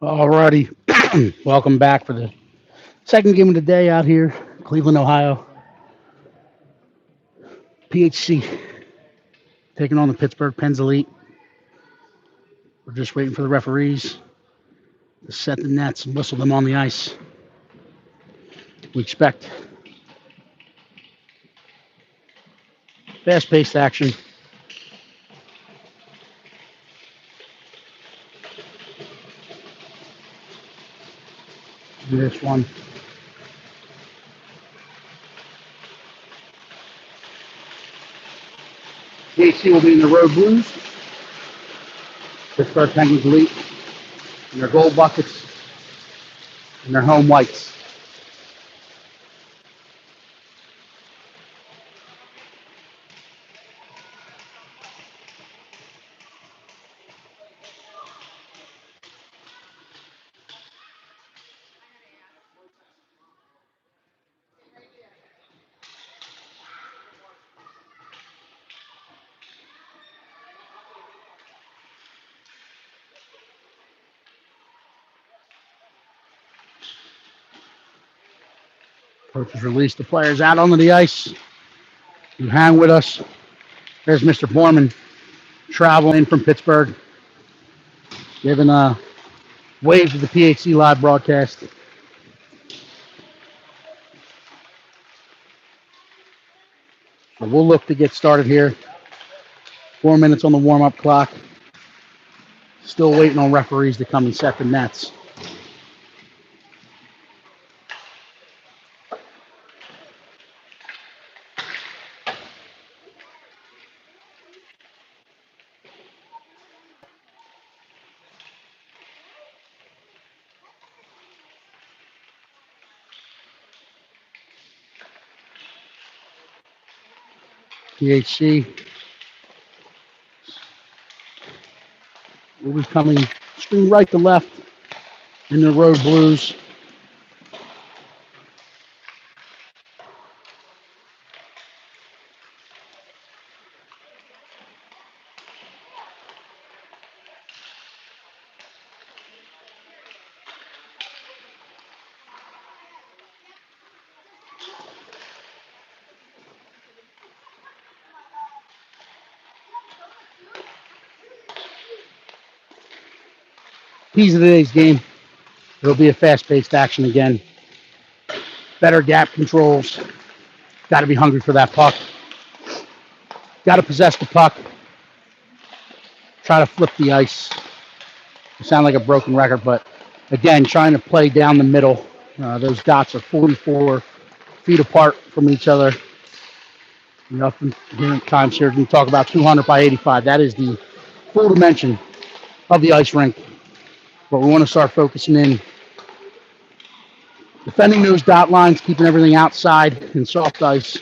Alrighty, welcome back for the second game of the day out here, Cleveland, Ohio. PHC taking on the Pittsburgh Pens Elite. We're just waiting for the referees to set the nets and whistle them on the ice. We expect fast-paced action. In this one. PHC will be in the road blues. Pittsburgh Penguins Elite in their gold buckets and their home whites. Coaches release the players out onto the ice. You hang with us. There's Mr. Borman traveling in from Pittsburgh, giving waves of the PHC live broadcast. So we'll look to get started here. 4 minutes on the warm-up clock. Still waiting on referees to come and set the nets. PHC will be coming screen right to left in the road blues. Keys of today's game. It'll be a fast-paced action again. Better gap controls. Got to be hungry for that puck. Got to possess the puck. Try to flip the ice. I sound like a broken record, but again, trying to play down the middle. Those dots are 44 feet apart from each other. Times here we talk about 200 by 85. That is the full dimension of the ice rink. But we want to start focusing in defending those dot lines, keeping everything outside in soft ice.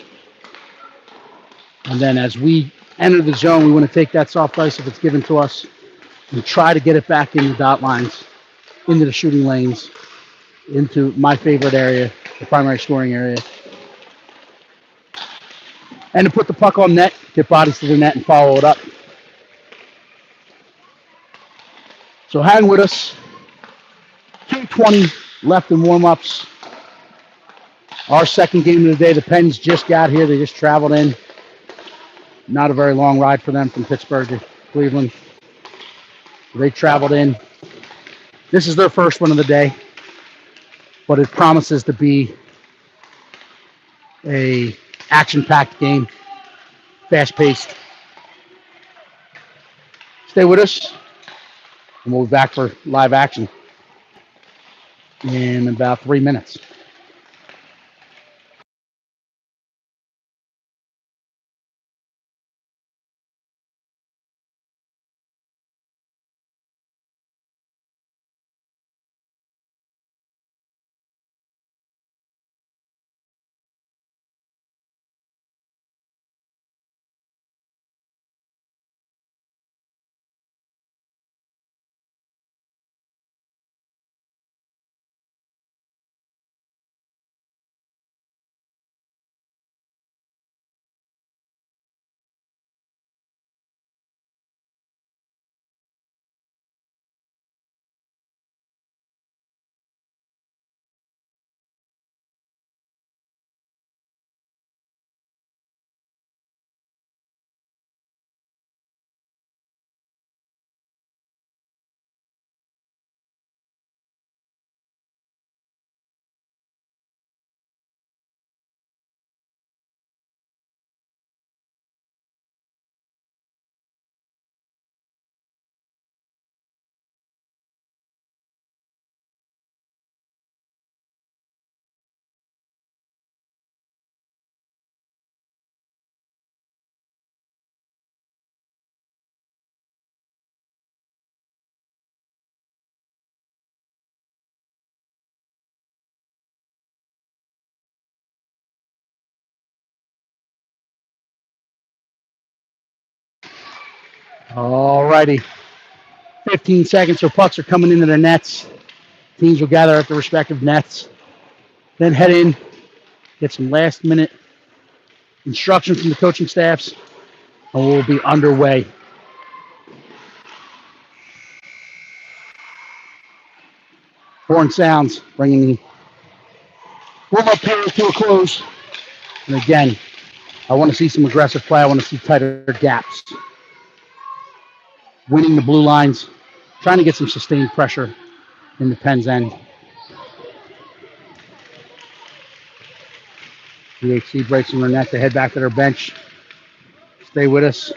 And then as we enter the zone, we want to take that soft ice if it's given to us and try to get it back in the dot lines, into the shooting lanes, into my favorite area, the primary scoring area. And to put the puck on net, get bodies to the net and follow it up. So hang with us. 2:20 left in warm-ups. Our second game of the day, the Pens just got here. They just traveled in. Not a very long ride for them from Pittsburgh to Cleveland. They traveled in. This is their first one of the day, but it promises to be a action-packed game, fast-paced. Stay with us, and we'll be back for live action in about 3 minutes. All righty. 15 seconds, so pucks are coming into their nets. Teams will gather at their respective nets. Then head in, get some last-minute instruction from the coaching staffs, and we'll be underway. Horn sounds, bringing the warm-up period to a close. And again, I want to see some aggressive play. I want to see tighter gaps. Winning the blue lines, trying to get some sustained pressure in the Penn's end. PHC breaks in their net. They head back to their bench. Stay with us,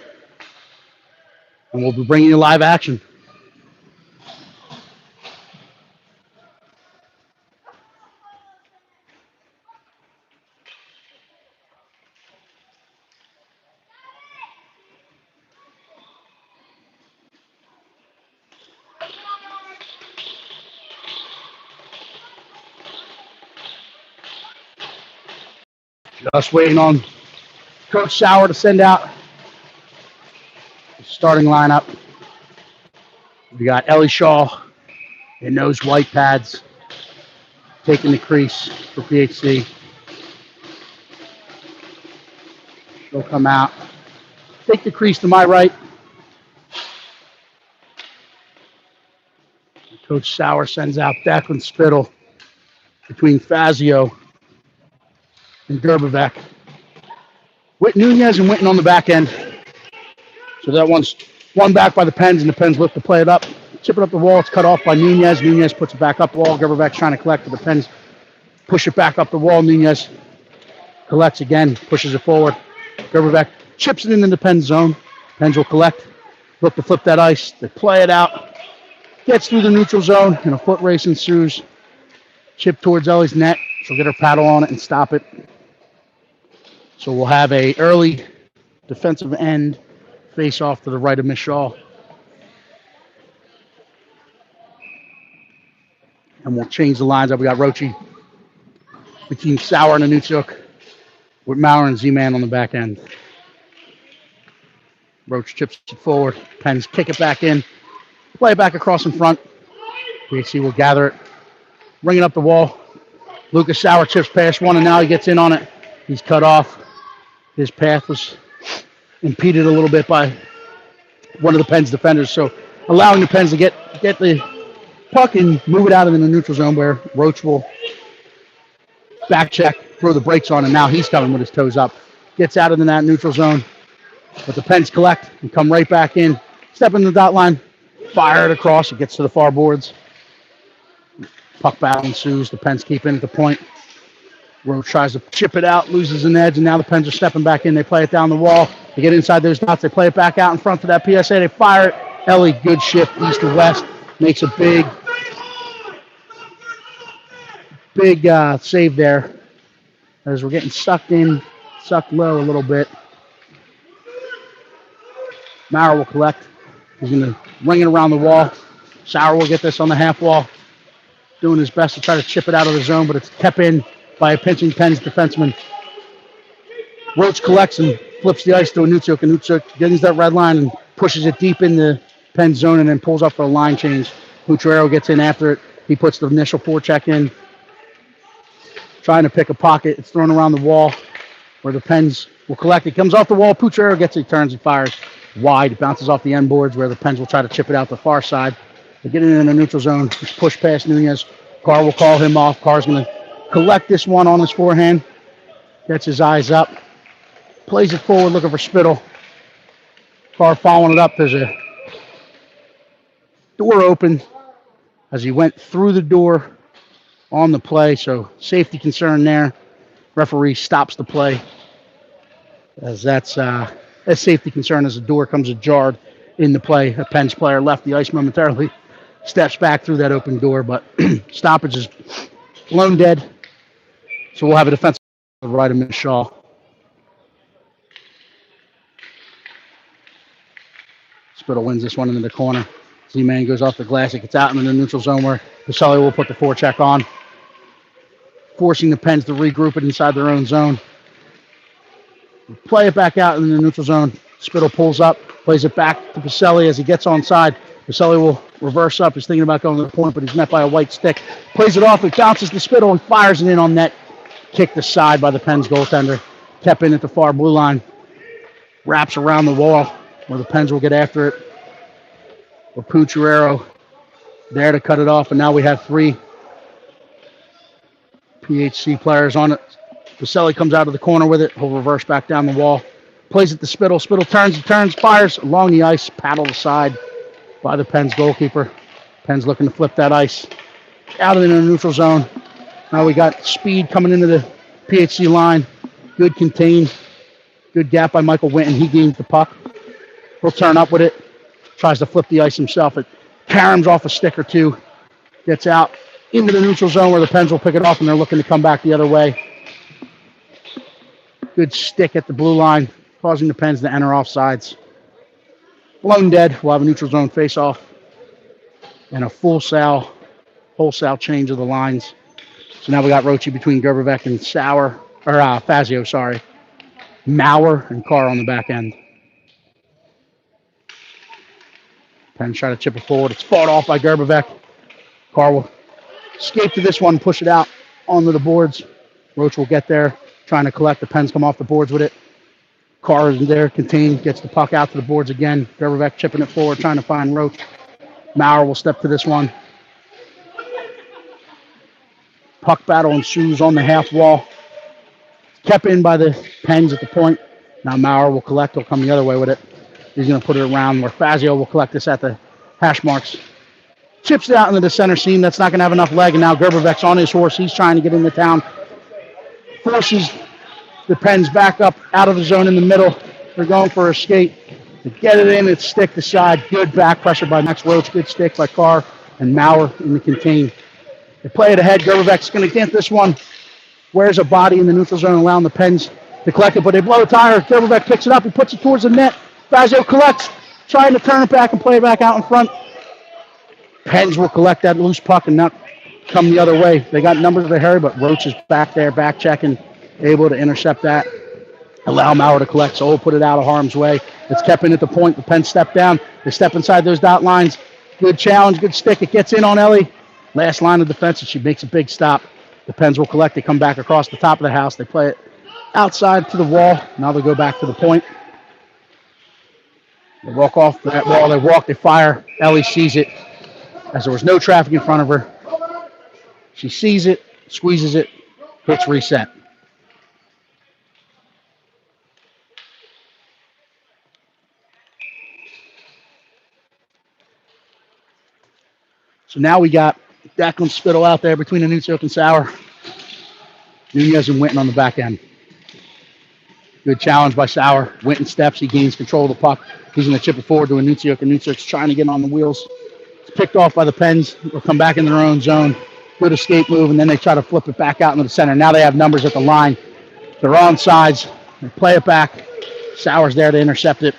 and we'll be bringing you live action. Just waiting on Coach Sauer to send out the starting lineup. We got Ellie Shaw in those white pads, taking the crease for PHC. She'll come out, take the crease to my right. Coach Sauer sends out Declan Spittle between Fazio and Gerbevec. Whit Nunez and Witten on the back end. So that one's one back by the Pens, and the Pens look to play it up. Chip it up the wall. It's cut off by Nunez. Nunez puts it back up the wall. Gerbevec's trying to collect, but the Pens push it back up the wall. Nunez collects again, pushes it forward. Gerbevec chips it into the Pens zone. Pens will collect. Look to flip that ice. They play it out. Gets through the neutral zone, and a foot race ensues. Chip towards Ellie's net. She'll get her paddle on it and stop it. So we'll have a early defensive end face off to the right of Miss Shaw. And we'll change the lines up. We got Roche between Sauer and Anuchuk with Maurer and Z-Man on the back end. Roche chips it forward. Pens kick it back in. Play it back across in front. PHC will gather it. Bring it up the wall. Lucas Sauer chips past one, and now he gets in on it. He's cut off. His path was impeded a little bit by one of the Pens defenders, so allowing the Pens to get the puck and move it out in the neutral zone where Roach will back check, throw the brakes on, and now he's coming with his toes up. Gets out of that neutral zone, but the Pens collect and come right back in. Step in the dot line, fire it across. It gets to the far boards. Puck battle ensues. The Pens keep in at the point. Roach tries to chip it out, loses an edge, and now the Pens are stepping back in. They play it down the wall. They get inside those dots. They play it back out in front for that PSA. They fire it. Ellie, good shift east to west. Makes a big save there as we're getting sucked low a little bit. Maurer will collect. He's going to ring it around the wall. Sauer will get this on the half wall. Doing his best to try to chip it out of the zone, but it's kept in by a pinching Pens defenseman. Roach collects and flips the ice to Anuchuk. Anuchuk gets that red line and pushes it deep in the Pens zone and then pulls up for a line change. Putrero gets in after it. He puts the initial forecheck in. Trying to pick a pocket. It's thrown around the wall where the Pens will collect. It comes off the wall. Putrero gets it, he turns, he fires wide. It bounces off the end boards where the Pens will try to chip it out the far side. They get it in the neutral zone. Just push past Nunez. Carr will call him off. Carr's going to collect this one on his forehand. Gets his eyes up. Plays it forward looking for Spittle. Carr following it up. There's a door open as he went through the door on the play. So safety concern there. Referee stops the play as that's a safety concern as the door comes ajar in the play. A Pens player left the ice momentarily. Steps back through that open door, but stoppage is blown dead. So we'll have a defensive right of Miss Shaw. Spittle wins this one into the corner. Z-Man goes off the glass. It gets out into the neutral zone where Caselli will put the forecheck on, forcing the Pens to regroup it inside their own zone. Play it back out in the neutral zone. Spittle pulls up, Plays it back to Pacelli as he gets onside. Pacelli will reverse up. He's thinking about going to the point, but he's met by a white stick. Plays it off. It bounces to Spittle and fires it in on net. Kicked aside by the Pens goaltender. Kept in at the far blue line. Wraps around the wall where the Pens will get after it. With Pucciarero there to cut it off, and now we have 3 PHC players on it. Pacelli comes out of the corner with it. He'll reverse back down the wall. Plays it to Spittle. Spittle turns, fires along the ice, paddled aside by the Pens goalkeeper. Pens looking to flip that ice out into the neutral zone. Now we got speed coming into the PHC line. Good contain. Good gap by Michael Winton. He gains the puck. He'll turn up with it. Tries to flip the ice himself. It caroms off a stick or two. Gets out into the neutral zone where the Pens will pick it off, and they're looking to come back the other way. Good stick at the blue line, causing the Pens to enter off sides. Blown dead. We'll have a neutral zone face-off and a wholesale change of the lines. So now we got Rochi between Gerbevec and Fazio, sorry. Mauer and Carr on the back end. Pens try to chip it forward. It's fought off by Gerbevec. Carr will escape to this one, push it out onto the boards. Roach will get there, trying to collect. The Pens come off the boards with it. Carr is there, contained, gets the puck out to the boards again. Gerbevec chipping it forward, trying to find Roach. Mauer will step to this one. Puck battle ensues on the half wall. Kept in by the Pens at the point. Now Mauer will collect. He'll come the other way with it. He's going to put it around where Fazio will collect this at the hash marks. Chips it out into the center seam. That's not going to have enough leg. And now Gerbevec's on his horse. He's trying to get into town. Forces the Pens back up out of the zone in the middle. They're going for a skate. They get it in. It's stick to side. Good back pressure by Max Roach. Good stick by Carr and Mauer in the contain. They play it ahead. Gerbevec's going to get this one. Wears a body in the neutral zone, allowing the Pens to collect it. But they blow a tire. Gerbevec picks it up. He puts it towards the net. Fazio collects, trying to turn it back and play it back out in front. Pens will collect that loose puck and not come the other way. They got numbers of the Harry, but Roach is back there, back checking, able to intercept that. Allow Mauer to collect, so we'll put it out of harm's way. It's kept in at the point. The Pens step down. They step inside those dot lines. Good challenge, good stick. It gets in on Ellie. Last line of defense, and she makes a big stop. The Pens will collect. They come back across the top of the house. They play it outside to the wall. Now they go back to the point. They walk off that wall. They walk. They fire. Ellie sees it as there was no traffic in front of her. She sees it, squeezes it, hits reset. So now we got Declan Spittle out there between Anunciok and Sauer. Nunez and Winton on the back end. Good challenge by Sauer. Winton steps. He gains control of the puck. He's going to chip it forward to Anunciok. Anunciok's trying to get on the wheels. It's picked off by the Pens. They'll come back in their own zone. Good escape move, and then they try to flip it back out into the center. Now they have numbers at the line. They're on sides. They play it back. Sauer's there to intercept it.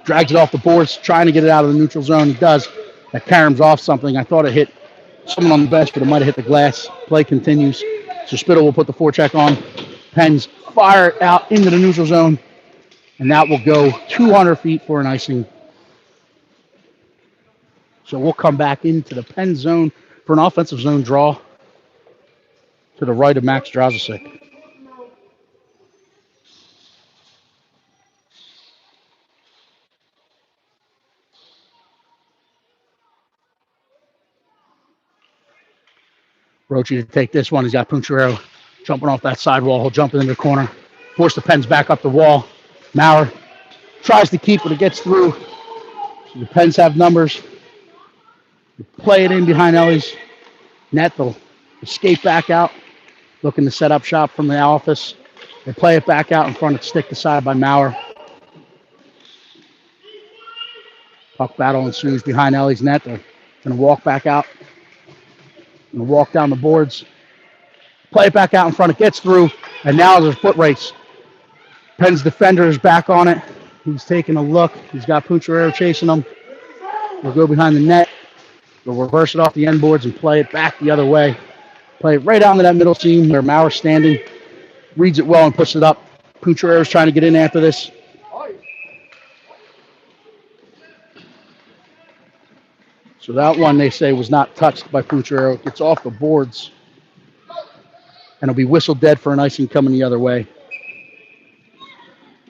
Drags it off the boards, trying to get it out of the neutral zone. He does. That caroms off something. I thought it hit someone on the bench, but it might have hit the glass. Play continues. So Spittle will put the forecheck on. Pens fire it out into the neutral zone, and that will go 200 feet for an icing. So we'll come back into the Pen zone for an offensive zone draw to the right of Max Drazdasik. Rochi to take this one. He's got Puncharero jumping off that sidewall. He'll jump into the corner. Force the Pens back up the wall. Mauer tries to keep it. It gets through. So the Pens have numbers. They play it in behind Ellie's net. They'll escape back out. Looking to set up shop from the office. They play it back out in front. It's stick to side by Mauer. Puck battle ensues behind Ellie's net. They're going to walk back out. And walk down the boards. Play it back out in front. It gets through. And now there's a foot race. Penn's defender is back on it. He's taking a look. He's got Pucciarero chasing him. We'll go behind the net. We'll reverse it off the end boards and play it back the other way. Play it right out into that middle seam where Mauer's standing. Reads it well and puts it up. Pucciarero's trying to get in after this. So that one, they say, was not touched by Pucciarello. It gets off the boards, and it'll be whistle dead for an icing coming the other way.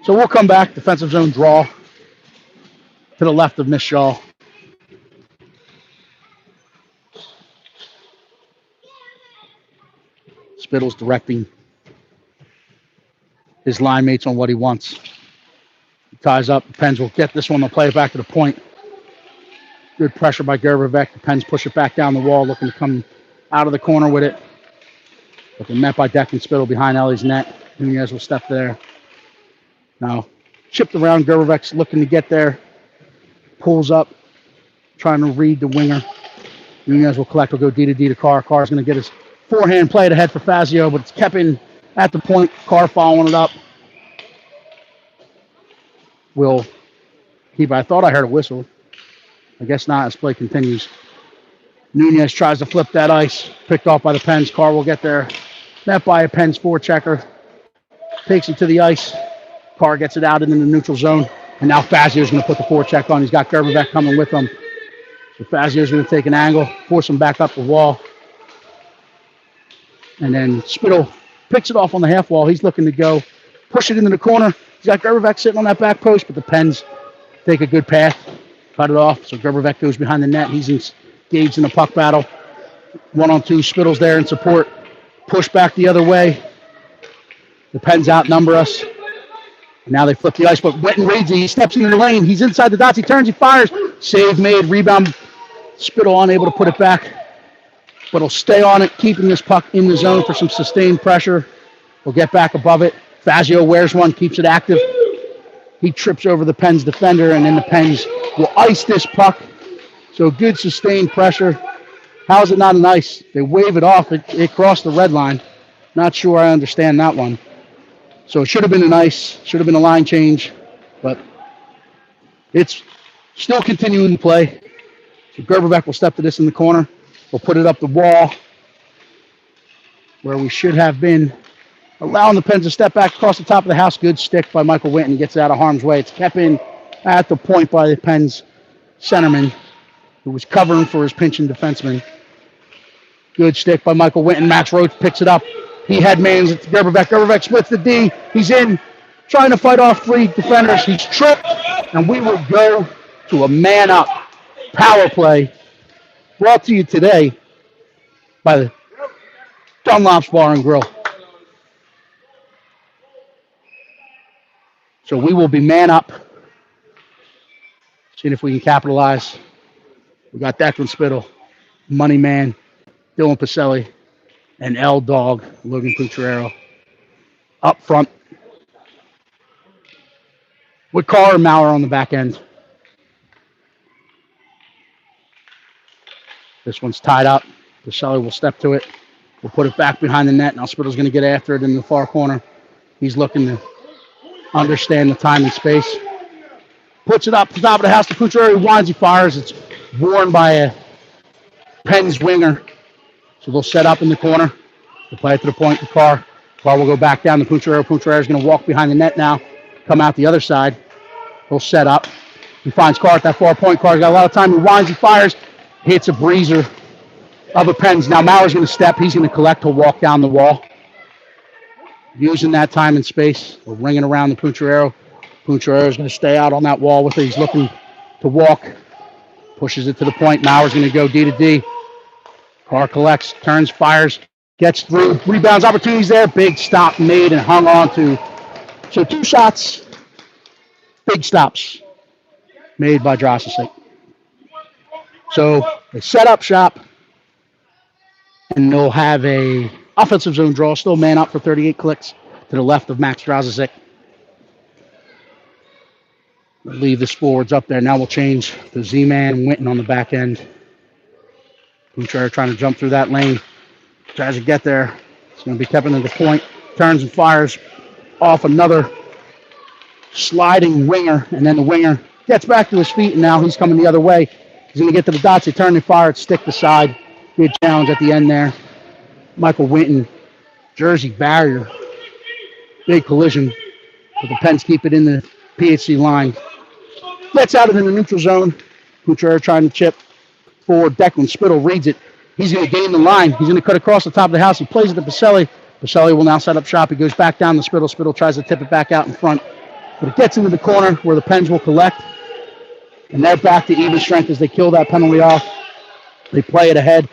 So we'll come back. Defensive zone draw to the left of Miss Shaw. Spittle's directing his line mates on what he wants. He ties up. The Pens will get this one. They'll play it back to the point. Good pressure by Gerberbeck. The Pens push it back down the wall, looking to come out of the corner with it. But they're met by Deck and Spittle behind Ellie's net. Nunez will step there. Now, chipped around. Gerberbeck's looking to get there. Pulls up, trying to read the winger. Nunez will collect. Will go D to D to Carr. Carr's going to get his forehand play ahead for Fazio, but it's kept in at the point. Carr following it up. Will keep. I thought I heard a whistle. I guess not as play continues. Nunez tries to flip that ice. Picked off by the Pens. Carr will get there. Met by a Pens forechecker. Takes it to the ice. Carr gets it out into the neutral zone. And now Fazio's going to put the forecheck on. He's got Gerberbeck coming with him. So Fazio's going to take an angle, force him back up the wall. And then Spittle picks it off on the half wall. He's looking to go push it into the corner. He's got Gerberbeck sitting on that back post, but the Pens take a good path, cut it off. So Gerberbeck goes behind the net. He's engaged in a puck battle. 1-on-2. Spittle's there in support. Push back the other way. The Pens outnumber us. And now they flip the ice, but Witten reads it. He steps into the lane. He's inside the dots. He turns. He fires. Save made. Rebound. Spittle unable to put it back. But he'll stay on it, keeping this puck in the zone for some sustained pressure. We'll get back above it. Fazio wears one, keeps it active. He trips over the Pens defender, and then the Pens will ice this puck. So good sustained pressure. How is it not an ice? They wave it off. It crossed the red line. Not sure I understand that one. So it should have been an ice. Should have been a line change. But it's still continuing to play. So Gerberbeck will step to this in the corner. We'll put it up the wall where we should have been. Allowing the Pens to step back across the top of the house. Good stick by Michael Witten. He gets it out of harm's way. It's kept in at the point by the Pens centerman, who was covering for his pinching defenseman. Good stick by Michael Witten. Max Roach picks it up. He headmans it to Gerberbeck. Gerberbeck splits the D. He's in, trying to fight off three defenders. He's tripped, and we will go to a man-up power play brought to you today by the Dunlop's Bar and Grill. So we will be man up. Seeing if we can capitalize. We got Declan Spittle, Money Man, Dylan Pacelli, and L Dog, Logan Pucciarello. Up front. With Carr and Maurer on the back end. This one's tied up. Pacelli will step to it. We'll put it back behind the net. Now Spittle's going to get after it in the far corner. He's looking to understand the time and space. Puts it up to the top of the house to Pucciarello. He winds, he fires. It's worn by a Pens winger. So they'll set up in the corner. They'll play it to the point to Carr. Carr will go back down to Pucciarello. Pucciarello's going to walk behind the net now. Come out the other side. He'll set up. He finds Carr at that far point. Carr's got a lot of time. He winds, he fires. Hits a breezer of a Pens. Now Maurer's going to step. He's going to collect. He'll walk down the wall. Using that time and space. We're ringing around the Pucciarello. Pucciarello's going to stay out on that wall with it. He's looking to walk. Pushes it to the point. Maurer's going to go D to D. Carr collects, turns, fires, gets through. Rebounds, opportunities there. Big stop made and hung on to. So 2 shots. Big stops made by Drosicek. So they set up shop. And they'll have a offensive zone draw. Still man up for 38 clicks to the left of Max Drosicek. Leave the forwards up there. Now we'll change to Z-Man and Witten on the back end. Pucciarello trying to jump through that lane. Tries to get there. It's going to be kept into the point. Turns and fires off another sliding winger. And then the winger gets back to his feet, and now he's coming the other way. He's going to get to the dots. They turn and fire it, stick the side. Good challenge at the end there. Michael Witten, Jersey barrier. Big collision. But the Pens keep it in the PHC line. Gets out of the neutral zone. Pucciarello trying to chip. forward. Declan Spittle reads it. He's going to gain the line. He's going to cut across the top of the house. He plays it to Pacelli. Pacelli will now set up shop. He goes back down to Spittle. Spittle tries to tip it back out in front. But it gets into the corner where the Pens will collect. And they're back to even strength as they kill that penalty off. They play it ahead.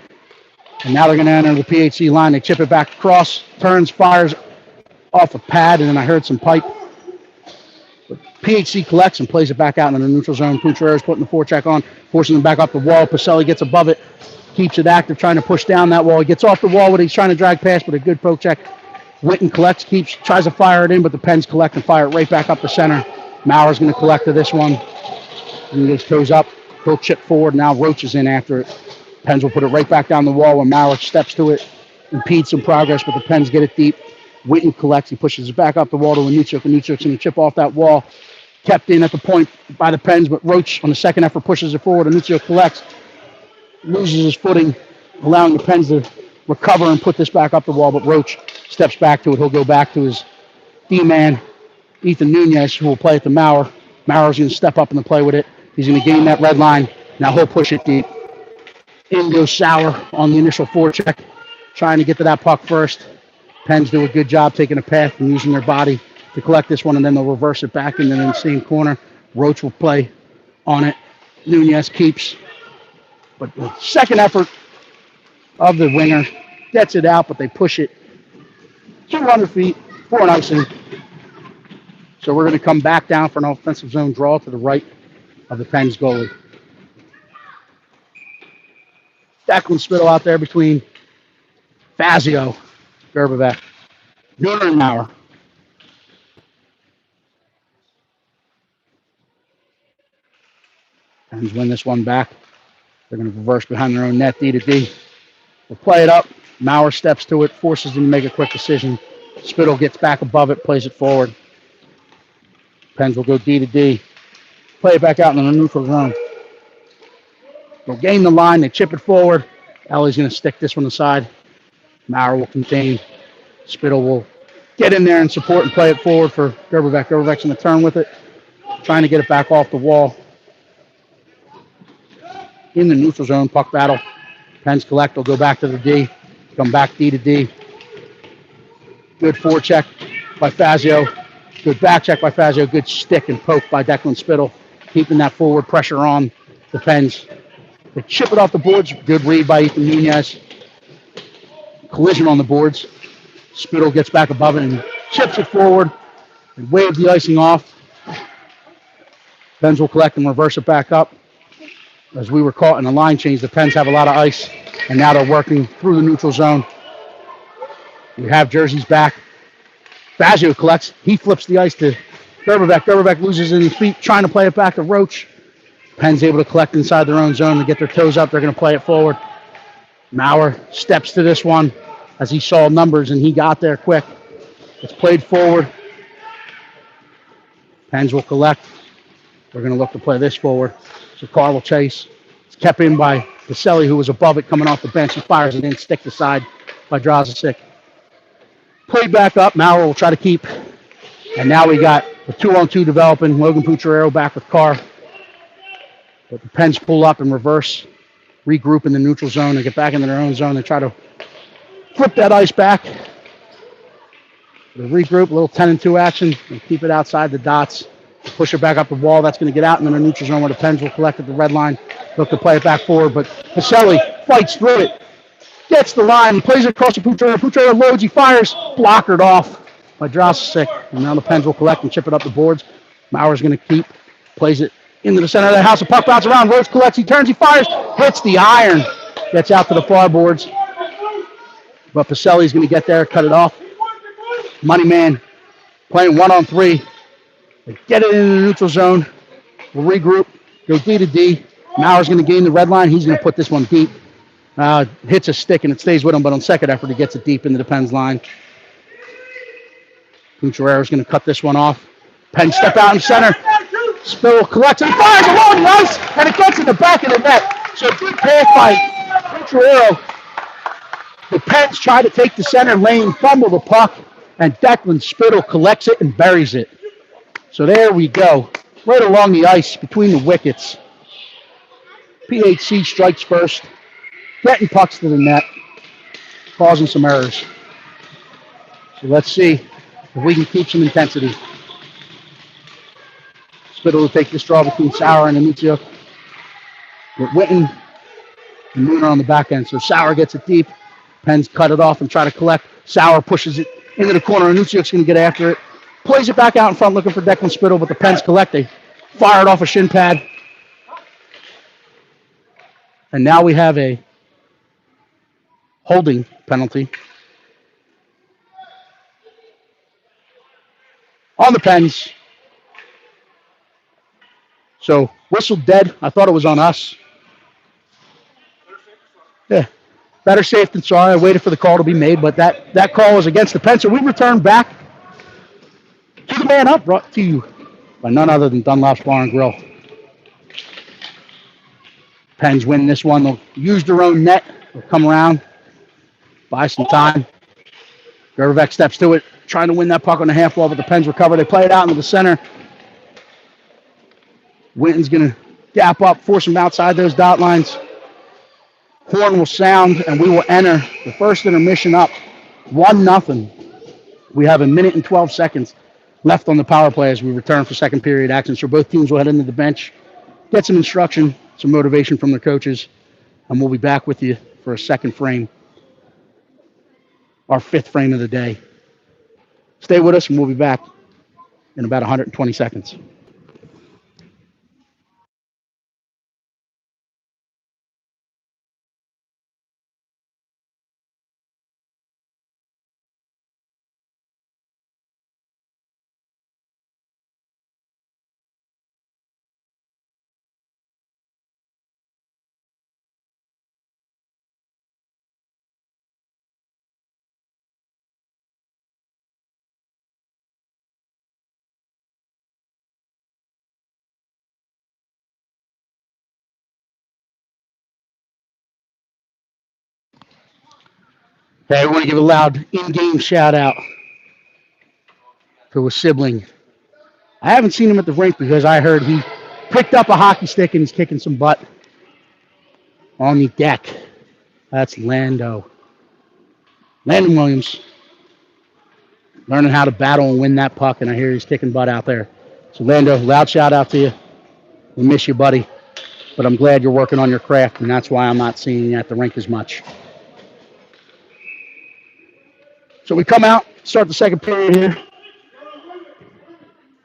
And now they're going to enter the PHC line. They chip it back across. Turns, fires off a pad. And then I heard some pipe. But PHC collects and plays it back out into the neutral zone. Contreras putting the forecheck on. Forcing them back up the wall. Pacelli gets above it. Keeps it active, trying to push down that wall. He gets off the wall when he's trying to drag past, but a good poke check. Witten collects, tries to fire it in, but the Pens collect and fire it right back up the center. Mauer's going to collect to this one. And he just goes up. He'll chip forward. Now Roach is in after it. Pens will put it right back down the wall when Mauer steps to it. Impedes some progress, but the Pens get it deep. Witten collects. He pushes it back up the wall to Anuchuk. Anuchuk's going to chip off that wall. Kept in at the point by the Pens, but Roach on the second effort pushes it forward. Anuchuk collects. Loses his footing, allowing the Pens to recover and put this back up the wall, but Roach steps back to it. He'll go back to his D-man, Ethan Nunez, who will play it to Mauer. Mauer's going to step up and play with it. He's going to gain that red line. Now he'll push it deep. In goes Sauer on the initial forecheck, trying to get to that puck first. Pens do a good job taking a path and using their body to collect this one, and then they'll reverse it back into the same corner. Roach will play on it. Nunez keeps. But the second effort of the winger gets it out, but they push it 200 feet for an icing. So we're going to come back down for an offensive zone draw to the right of the Pens goalie. Declan Spittle out there between Fazio, Gerbevec, Nooner, and Mauer. Pens win this one back. They're going to reverse behind their own net, D to D. They'll play it up. Mauer steps to it, forces them to make a quick decision. Spittle gets back above it, plays it forward. Pens will go D to D. Play it back out in the neutral zone. They'll gain the line. They chip it forward. Ellie's going to stick this one aside. Mauer will contain. Spittle will get in there and support and play it forward for Gerbevec. Gerbevec's going to turn with it, trying to get it back off the wall. In the neutral zone, puck battle. Pens collect. They'll go back to the D. Come back D to D. Good forecheck by Fazio. Good back check by Fazio. Good stick and poke by Declan Spittle, keeping that forward pressure on the Pens. They chip it off the boards. Good read by Ethan Nunez. Collision on the boards. Spittle gets back above it and chips it forward. They wave the icing off. Pens will collect and reverse it back up. As we were caught in a line change, the Pens have a lot of ice, and now they're working through the neutral zone. We have jerseys back. Fazio collects. He flips the ice to Gerbevec. Gerbevec loses his feet, trying to play it back to Roach. Pens able to collect inside their own zone to get their toes up. They're going to play it forward. Mauer steps to this one as he saw numbers, and he got there quick. It's played forward. Pens will collect. We're going to look to play this forward. So Carl will chase. It's kept in by Pacelli, who was above it coming off the bench. He fires it in, stick to side by Drazacic. Played back up. Mauer will try to keep. And now we got a 2-on-2 developing. Logan Pucciarero back with Carr. But the Pens pull up and reverse, regroup in the neutral zone. They get back into their own zone. They try to flip that ice back. They regroup, a little 10-2 action. They keep it outside the dots. Push it back up the wall. That's going to get out into the neutral zone where the Pens will collect at the red line. Look to play it back forward, but Pacelli fights through it. Gets the line. He plays it across to Pucciarero. Pucciarero loads. He fires. Blockered off by Drazacic. And now the Pens will collect and chip it up the boards. Mauer's going to keep. Plays it into the center of the house. The puck bounces around. Rhodes collects. He turns. He fires. Hits the iron. Gets out to the far boards. But Pacelli's going to get there, cut it off. Money man playing 1-on-3. They get it in the neutral zone. We'll regroup. Go D to D. Mauer's going to gain the red line. He's going to put this one deep. Hits a stick and it stays with him, but on second effort, he gets it deep into the Pens line. Pucciarero's going to cut this one off. Pens step out in center. Spittle collects and fires along the ice, and it gets in the back of the net. So good pass by Pucciarero. The Pens try to take the center lane, fumble the puck, and Declan Spittle collects it and buries it. So there we go, right along the ice between the wickets. PHC strikes first, getting pucks to the net, causing some errors. So let's see if we can keep some intensity. Spittle will take this draw between Sauer and Anuncio. With Witten and Mooner on the back end. So Sauer gets it deep. Pens cut it off and try to collect. Sauer pushes it into the corner. Anuncioc's going to get after it. Plays it back out in front looking for Declan Spittle, but the Pens collect. They fire it off a shin pad. And now we have a holding penalty on the Pens. So whistle dead. I thought it was on us. Yeah, better safe than sorry. I waited for the call to be made, but that call was against the Pens. So we return back to the man up, brought to you by none other than Dunlop's Bar and Grill. Pens win this one. They'll use their own net. They'll come around, buy some time. Gervek steps to it, trying to win that puck on the half wall, but the Pens recover. They play it out into the center. Winton's going to gap up, force him outside those dot lines. Horn will sound, and we will enter the first intermission up 1-0. We have 1 minute and 12 seconds left on the power play as we return for second period action. So both teams will head into the bench, get some instruction, some motivation from their coaches, and we'll be back with you for a second frame, our fifth frame of the day. Stay with us, and we'll be back in about 120 seconds. Okay, I want to give a loud in-game shout-out to a sibling. I haven't seen him at the rink because I heard he picked up a hockey stick and he's kicking some butt on the deck. That's Lando. Landon Williams learning how to battle and win that puck, and I hear he's kicking butt out there. So, Lando, loud shout-out to you. We miss you, buddy, but I'm glad you're working on your craft, and that's why I'm not seeing you at the rink as much. So we come out, start the second period here.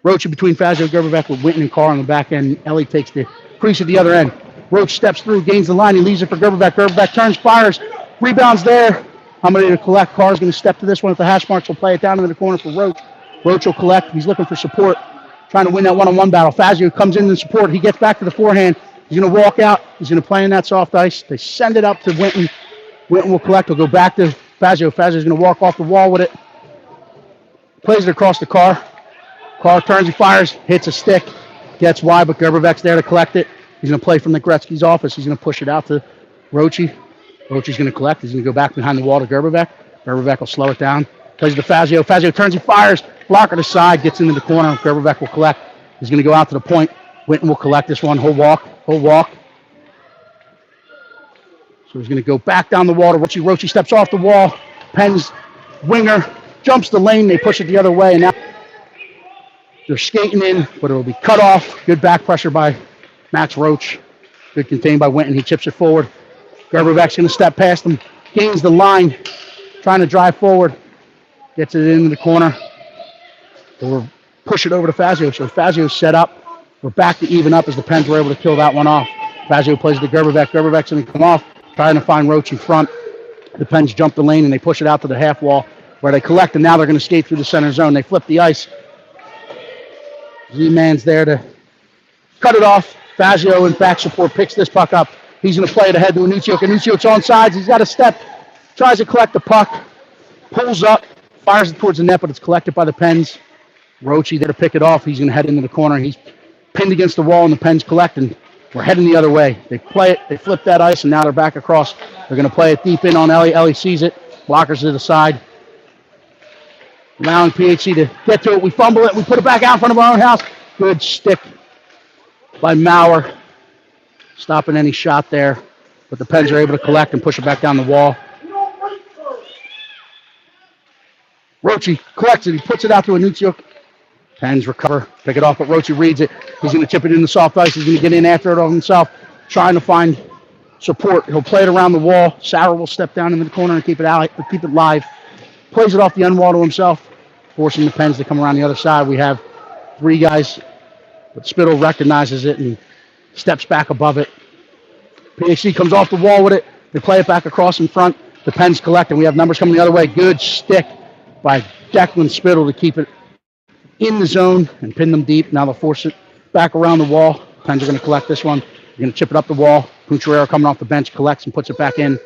Roach between Fazio and Gerberbeck with Winton and Carr on the back end. Ellie takes the crease at the other end. Roach steps through, gains the line. He leaves it for Gerberbeck. Gerberbeck turns, fires, rebounds there. I'm ready to collect. Carr's going to step to this one at the hash marks. Will play it down into the corner for Roach. Roach will collect. He's looking for support, trying to win that one-on-one battle. Fazio comes in support. He gets back to the forehand. He's going to walk out. He's going to play in that soft ice. They send it up to Winton. Winton will collect. He'll go back to Fazio. Fazio's going to walk off the wall with it. Plays it across the Carr. Carr turns, he fires, hits a stick, gets wide, but Gerberbeck's there to collect it. He's going to play from the Gretzky's office. He's going to push it out to Roachy. Roachy's going to collect. He's going to go back behind the wall to Gerberbeck. Gerberbeck will slow it down. Plays it to Fazio. Fazio turns, he fires. Blocker to side, gets into the corner. Gerberbeck will collect. He's going to go out to the point. Winton will collect this one. He'll walk. So he's going to go back down the wall to Roachy. Roachy steps off the wall. Pens winger jumps the lane. They push it the other way. And now they're skating in, but it'll be cut off. Good back pressure by Max Roach. Good contained by Winton. He chips it forward. Gerberbeck's going to step past him. Gains the line. Trying to drive forward. Gets it into the corner. We'll push it over to Fazio. So Fazio's set up. We're back to even up as the Pens were able to kill that one off. Fazio plays to Gerberbeck. Gerberbeck's going to come off. Trying to find Roach in front. The Pens jump the lane and they push it out to the half wall where they collect, and now they're going to skate through the center zone. They flip the ice. Z-Man's there to cut it off. Fazio in back support picks this puck up. He's going to play it ahead to Anunciok. Anunciok's on sides. He's got a step. Tries to collect the puck. Pulls up. Fires it towards the net, but it's collected by the Pens. Roachy there to pick it off. He's going to head into the corner. He's pinned against the wall, and the Pens collect, and we're heading the other way. They play it. They flip that ice, and now they're back across. They're going to play it deep in on Ellie. Ellie sees it. Blockers to the side. Allowing PHC to get to it. We fumble it. We put it back out in front of our own house. Good stick by Maurer. stopping any shot there. But the Pens are able to collect and push it back down the wall. Rochi collects it. He puts it out to Anuccio. Pens recover, pick it off, but Rochi reads it. He's going to chip it in the soft ice. He's going to get in after it himself, trying to find support. He'll play it around the wall. Sauer will step down into the corner and keep it live. Plays it off the end wall to himself, forcing the Pens to come around the other side. We have three guys, but Spittle recognizes it and steps back above it. PHC comes off the wall with it. They play it back across in front. The Pens collect, and we have numbers coming the other way. Good stick by Declan Spittle to keep it in the zone and pin them deep. Now they'll force it back around the wall. Pens are going to collect this one. They're going to chip it up the wall. Pucciarello coming off the bench collects and puts it back in.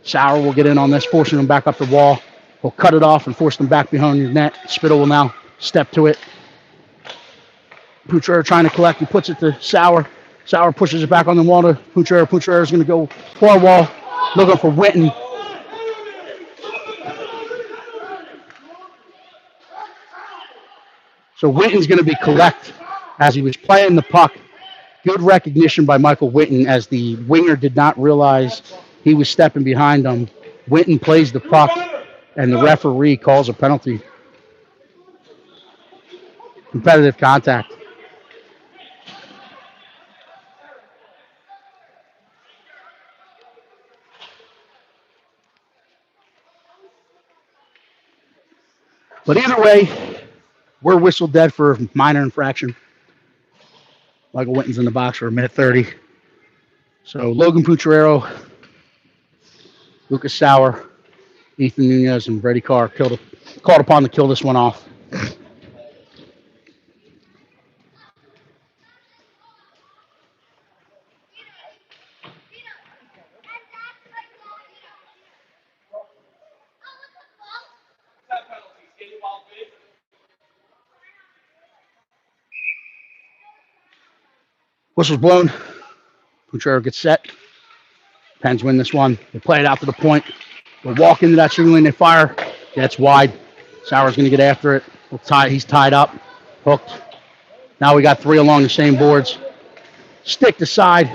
Sauer will get in on this, forcing them back up the wall. He'll cut it off and force them back behind the net. Spittle will now step to it. Pucciarello trying to collect. He puts it to Sauer. Sauer pushes it back on the wall to Pucciarello. Pucciarello is going to go far wall, looking for Winton. So Winton's going to be collect as he was playing the puck. Good recognition by Michael Winton as the winger did not realize he was stepping behind him. Winton plays the puck, and the referee calls a penalty. Competitive contact. But either way, we're whistled dead for minor infraction. Michael Winton's in the box for a minute 30. So Logan Pucciarello, Lucas Sauer, Ethan Nunez, and Brady Carr called upon to kill this one off. Whistle's blown. Pucciarello gets set. Pens win this one. They play it out to the point. They walk into that shooting lane. They fire. Gets wide. Sauer's going to get after it. He's tied up. Hooked. Now we got three along the same boards. Stick to side.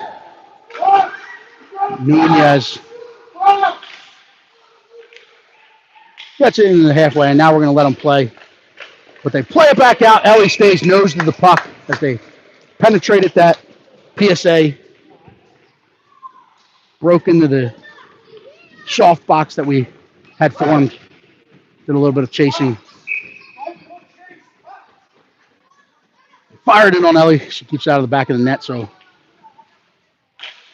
Nunez gets it into the halfway, and now we're going to let them play. But they play it back out. Ellie stays nose to the puck as they penetrated that PSA. Broke into the soft box that we had formed. Did a little bit of chasing. Fired it on Ellie. She keeps out of the back of the net, so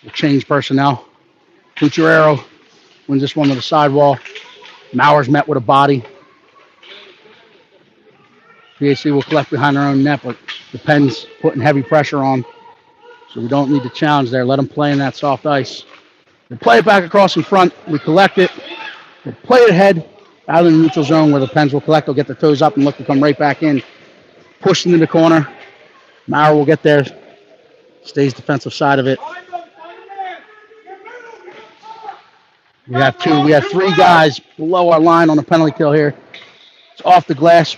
we'll change personnel. Pucciarello wins this one with a sidewall. Mauer's met with a body. PHC will collect behind their own net, but the Pens putting heavy pressure on, so we don't need to challenge there. Let them play in that soft ice. They play it back across in front. We collect it. They play it ahead out in the neutral zone where the Pens will collect. They'll get their toes up and look to come right back in. Pushed into the corner. Mauer will get there. Stays defensive side of it. We have three guys below our line on the penalty kill here. It's off the glass.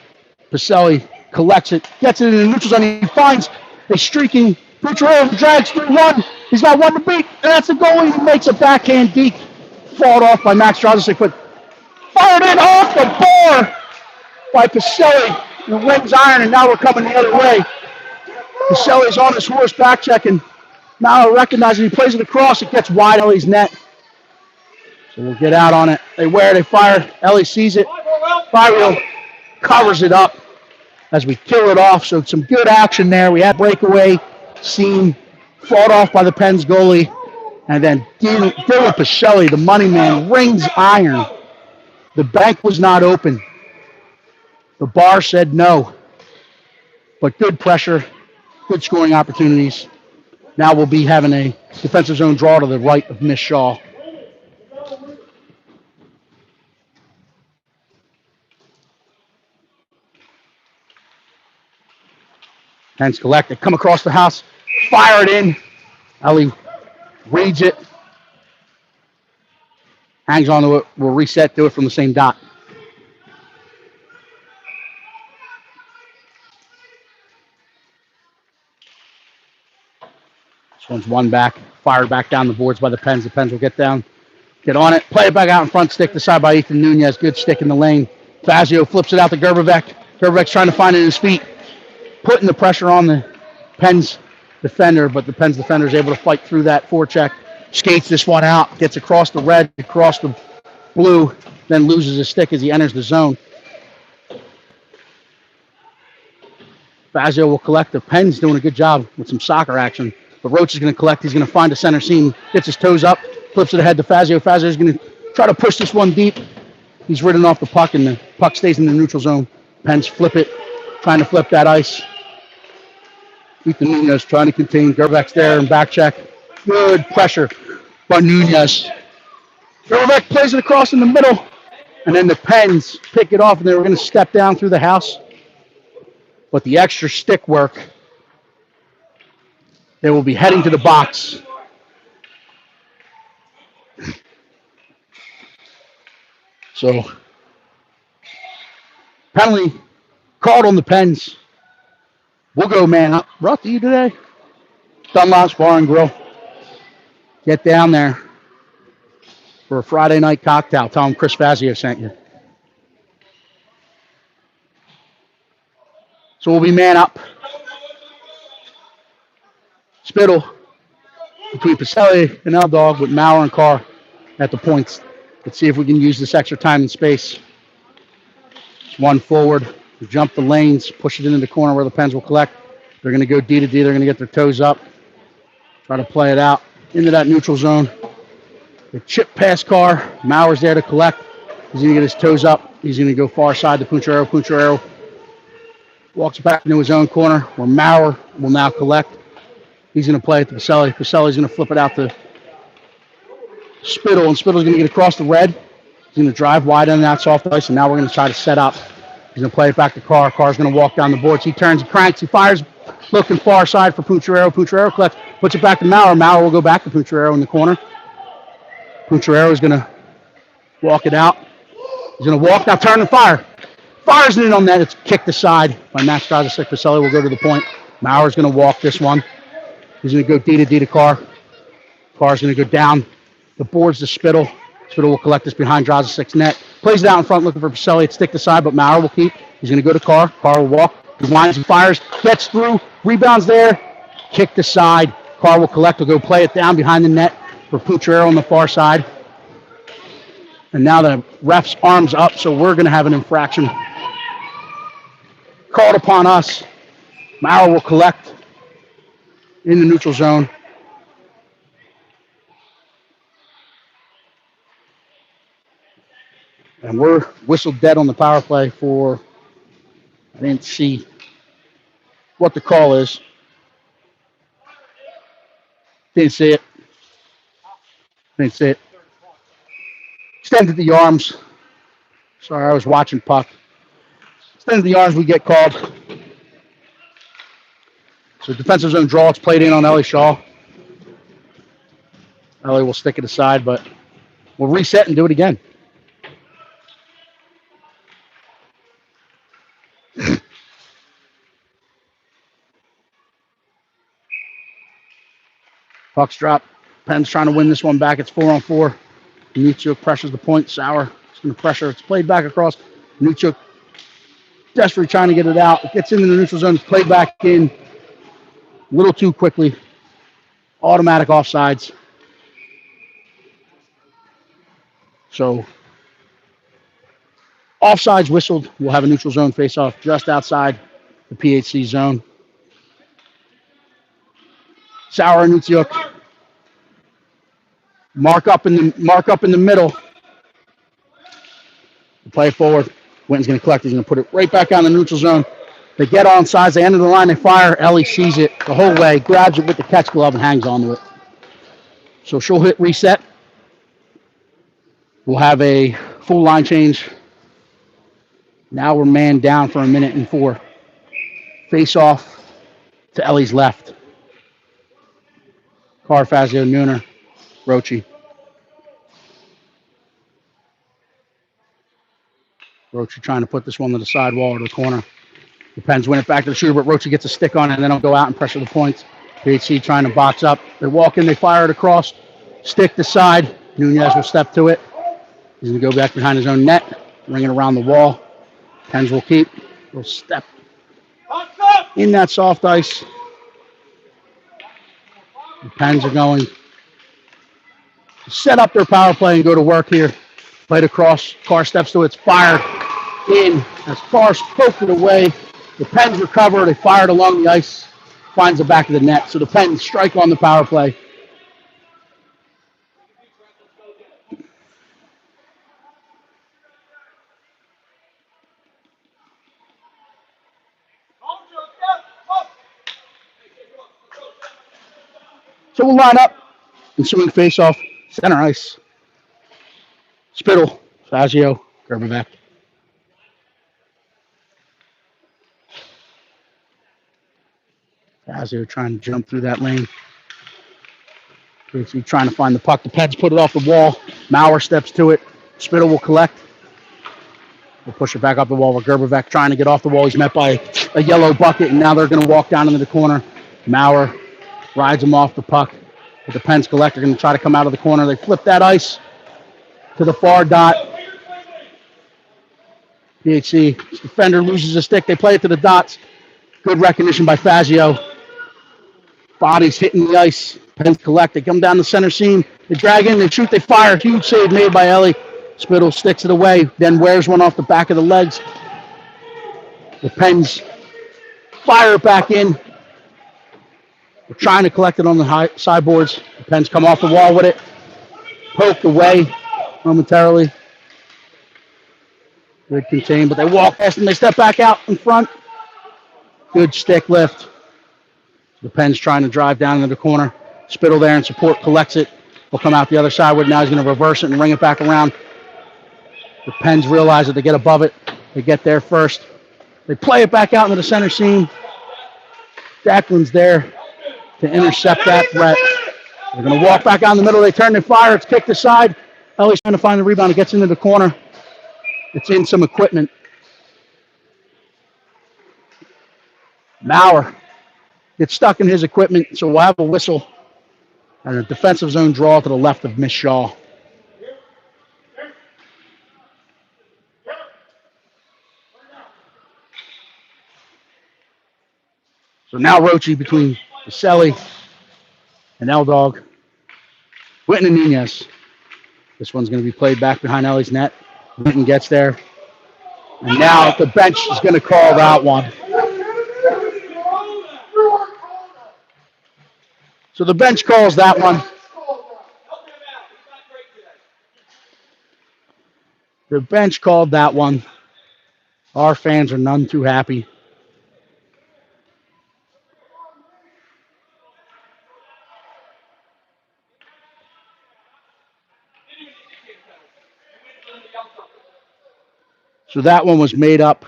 Pacelli collects it, gets it in the neutral zone. He finds a streaking Pucciarello, drags through one. He's got one to beat, and that's the goalie who makes a backhand deke. Fought off by Max Strozicek, but fired in off the bar by Pacelli. The wings iron, and now we're coming the other way. Pacelli's on his horse back checking. Now recognizing he plays it across. It gets wide Ellie's net. So we'll get out on it. They wear it, they fire. Ellie sees it. Firewheel covers it up as we kill it off. So some good action there. We had breakaway scene fought off by the Pens goalie. And then Dylan Pacelli, the money man, rings iron. The bank was not open. The bar said no. But good pressure, good scoring opportunities. Now we'll be having a defensive zone draw to the right of Miss Shaw. Pens collect. They come across the house, fire it in. Ellie reads it, hangs on to it. We'll reset, do it from the same dot. This one's one back. fired back down the boards by the Pens. The Pens will get down, get on it, play it back out in front, stick to side by Ethan Nunez. Good stick in the lane. Fazio flips it out to Gerbevec. Gerbevec's trying to find it in his feet, putting the pressure on the Pens defender, but the Pens defender is able to fight through that forecheck. Skates this one out, gets across the red, across the blue, then loses his stick as he enters the zone. Fazio will collect. The Pens doing a good job with some soccer action. But Roach is going to collect. He's going to find a center seam, gets his toes up, flips it ahead to Fazio. Fazio is going to try to push this one deep. He's ridden off the puck, and the puck stays in the neutral zone. Pens flip it, trying to flip that ice. Ethan Nunez trying to contain. Gerbevec's there and back check. Good pressure by Nunez. Gerbevec plays it across in the middle, and then the Pens pick it off, and they were going to step down through the house. But the extra stick work, they will be heading to the box. So, penalty called on the Pens. We'll go man up. Brought to you today, Dunlop's Bar and Grill. Get down there for a Friday night cocktail. Tell them Chris Fazio sent you. So we'll be man up. Spittle between Pacelli and L-Dog with Maurer and Carr at the points. Let's see if we can use this extra time and space. Just one forward, jump the lanes, push it into the corner where the Pens will collect. They're going to go D to D. They're going to get their toes up, try to play it out into that neutral zone. The chip pass Carr. Maurer's there to collect. He's going to get his toes up. He's going to go far side to Punchero. Punchero walks back into his own corner where Maurer will now collect. He's going to play it to Pacelli. Pacelli's going to flip it out to Spittle, and Spittle's going to get across the red. He's going to drive wide on that soft ice, and now we're going to try to set up. He's going to play it back to Carr. Carr's going to walk down the boards. He turns, he cranks, he fires, looking far side for Punchero. Punchero collects, puts it back to Maurer. Maurer will go back to Punchero in the corner. Punchero is going to walk it out. He's going to walk, now turn and fire. Fires it in on net. It's kicked aside by Max Drazacic. Pacelli will go to the point. Maurer's going to walk this one. He's going to go D to D to Carr. Carr's going to go down the boards to Spittle. Spittle will collect this behind Drazicic's net. Plays it out in front looking for Pacelli. It's stick to side, but Maurer will keep. He's going to go to Carr. Carr will walk. He winds and fires. Gets through. Rebounds there. Kicked aside. Carr will collect. He'll go play it down behind the net for Pucciarello on the far side. And now the ref's arm's up, so we're going to have an infraction called upon us. Maurer will collect in the neutral zone. And we're whistled dead on the power play for, I didn't see what the call is. Didn't see it. Didn't see it. Extended the arms. Sorry, I was watching puck. Extended the arms, we get called. So defensive zone draw, it's played in on Ellie Shaw. Ellie will stick it aside, but we'll reset and do it again. Pucks drop. Pens trying to win this one back. It's 4-on-4. Nuchuk pressures the point. Sauer is going to pressure. It's played back across. Nuchuk desperately trying to get it out. It gets into the neutral zone. It's played back in a little too quickly. Automatic offsides. So offsides whistled. We'll have a neutral zone face-off just outside the PHC zone. Sauer and Nuchuk. Mark up in the middle. Play forward. Winton's going to collect. He's going to put it right back on the neutral zone. They get on sides. They enter the line. They fire. Ellie sees it the whole way, grabs it with the catch glove, and hangs onto it. So she'll hit reset. We'll have a full line change. Now we're man down for 1:04. Face off to Ellie's left. Carr, Fazio, Nooner, Roche. Roche trying to put this one to the sidewall or the corner. The Pens win it back to the shooter, but Roche gets a stick on it, and then he'll go out and pressure the points. PHC trying to box up. They walk in, they fire it across, stick to side. Nunez will step to it. He's going to go back behind his own net, ring it around the wall. Pens will keep. Will step in that soft ice. The Pens are going to set up their power play and go to work here. Played across. Carr steps to it. It's fired in as Carr poked it away. The Pens recover. They fired along the ice. Finds the back of the net. So the Pens strike on the power play. So we'll line up. Ensuing face-off. Center ice. Spittle. Fazio. Gerbevac. Fazio trying to jump through that lane. He's trying to find the puck. The Pens put it off the wall. Maurer steps to it. Spittle will collect. We'll push it back up the wall with Gerbevac trying to get off the wall. He's met by a yellow bucket, and now they're going to walk down into the corner. Maurer rides him off the puck. But the Pens collect. They're going to try to come out of the corner. They flip that ice to the far dot. PHC defender loses a stick. They play it to the dots. Good recognition by Fazio. Bodies hitting the ice. Pens collect. They come down the center seam. They drag in. They shoot. They fire. Huge save made by Ellie. Spittle sticks it away. Then wears one off the back of the legs. The Pens fire it back in. They're trying to collect it on the high sideboards. The Pens come off the wall with it. Poked away momentarily. Good contain, but they walk past and they step back out in front. Good stick lift. The Pens trying to drive down into the corner. Spittle there in support, collects it. Will come out the other side with it. Now he's going to reverse it and ring it back around. The Pens realize that they get above it. They get there first. They play it back out into the center seam. Declan's there to intercept that threat. They're going to walk back out in the middle. They turn and fire. It's kicked aside. Ellie's trying to find the rebound. It gets into the corner. It's in some equipment. Maurer gets stuck in his equipment, so we'll have a whistle and a defensive zone draw to the left of Miss Shaw. So now Roche between Baselli and L-Dog. Witten and Nunez. This one's going to be played back behind Ellie's net. Witten gets there. And now the bench is going to call that one. So the bench calls that one. The bench called that one. Our fans are none too happy. So that one was made up.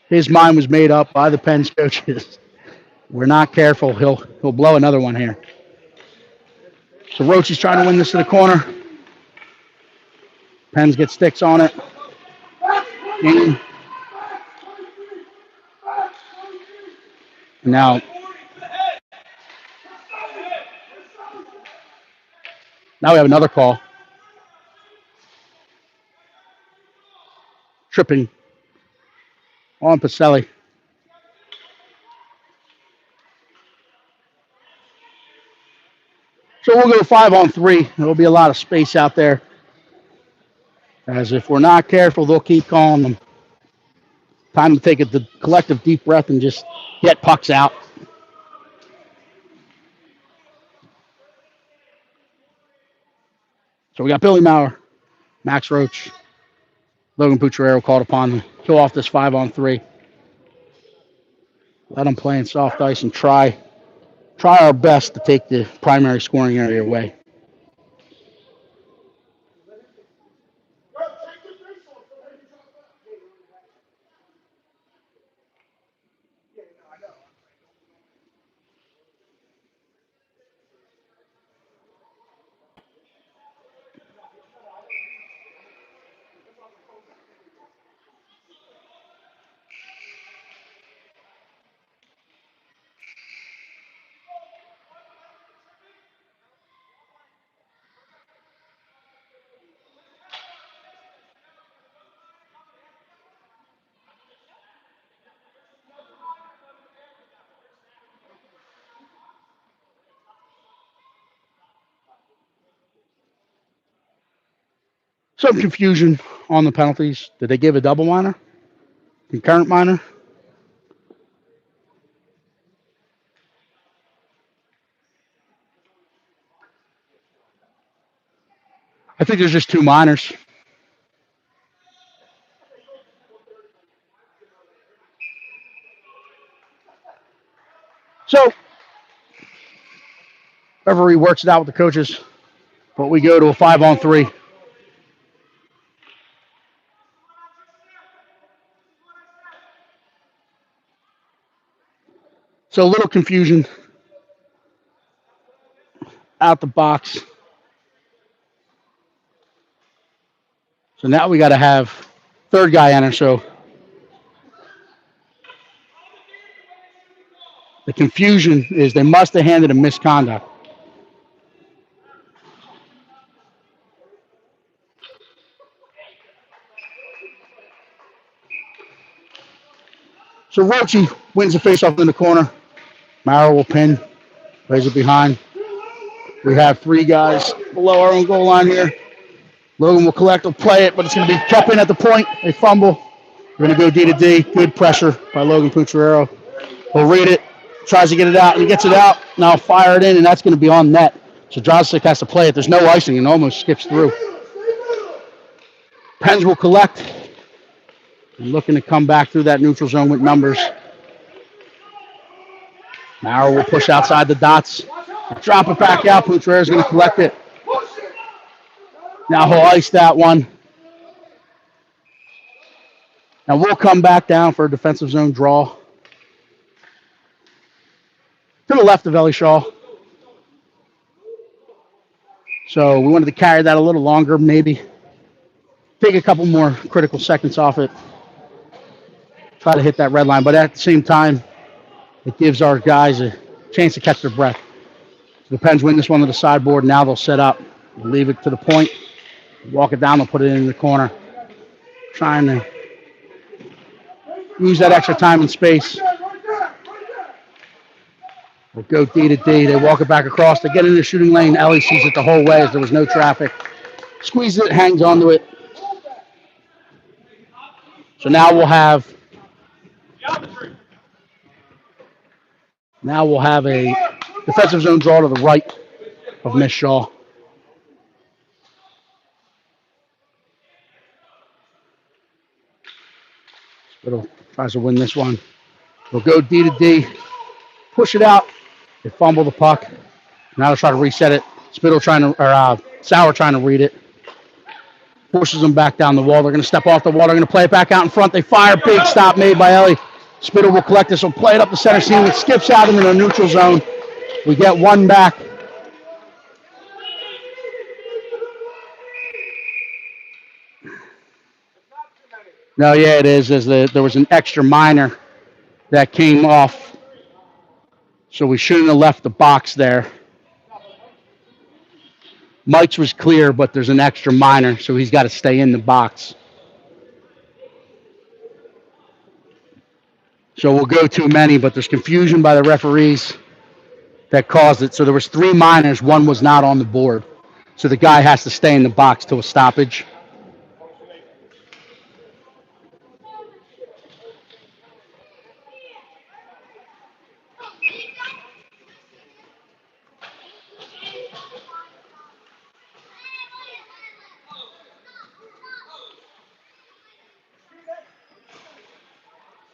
His mind was made up by the Pens coaches. We're not careful. He'll blow another one here. So Roach is trying to win this to the corner. Pens get sticks on it. In. Now we have another call. Tripping on Pacelli. So we'll go 5-on-3. There'll be a lot of space out there. As if we're not careful, they'll keep calling them. Time to take a collective deep breath and just get pucks out. So we got Billy Maurer, Max Roach, Logan Pucciarero called upon to kill off this 5-on-3. Let them play in soft ice and try our best to take the primary scoring area away. Some confusion on the penalties. Did they give a double minor? Concurrent minor? I think there's just two minors. So, referee works it out with the coaches, but we go to a 5-on-3. So, a little confusion out the box. So, now we got to have third guy enter. So, the confusion is they must have handed a misconduct. So Rochi wins the faceoff in the corner. Mara will pin, lays it behind. We have three guys below our own goal line here. Logan will collect, will play it, but it's going to be kept in at the point. They fumble. We're going to go D to D. Good pressure by Logan Pucciarero. He'll read it, tries to get it out, and he gets it out. Now fire it in, and that's going to be on net. So Drozdzik has to play it. There's no icing, and almost skips through. Pens will collect. And looking to come back through that neutral zone with numbers. Mara will push outside the dots. Drop it back out. Pucciarero is going to collect it. Now he'll ice that one. Now we'll come back down for a defensive zone draw. To the left of Ellie Shaw. So we wanted to carry that a little longer, maybe. Take a couple more critical seconds off it. Try to hit that red line. But at the same time, it gives our guys a chance to catch their breath. So the Pens win this one to the sideboard. Now they'll set up. Leave it to the point. Walk it down. They'll put it in the corner. Trying to use that extra time and space. We'll go D to D. They walk it back across. They get in the shooting lane. Ellie sees it the whole way as there was no traffic. Squeezes it, hangs onto it. So now we'll have a defensive zone draw to the right of Miss Shaw. Spittle tries to win this one. We'll go D to D. Push it out. They fumble the puck. Now they'll try to reset it. Spittle Sauer trying to read it. Pushes them back down the wall. They're going to step off the wall. They're going to play it back out in front. They fire. Big stop made by Ellie. Spittle will collect this. Will play it up the center seam. It skips out into the neutral zone. We get one back. No, yeah, it is. There was an extra minor that came off. So we shouldn't have left the box there. Mike's was clear, but there's an extra minor, so he's got to stay in the box. So we'll go too many, but there's confusion by the referees that caused it. So there was three minors. One was not on the board. So the guy has to stay in the box till a stoppage.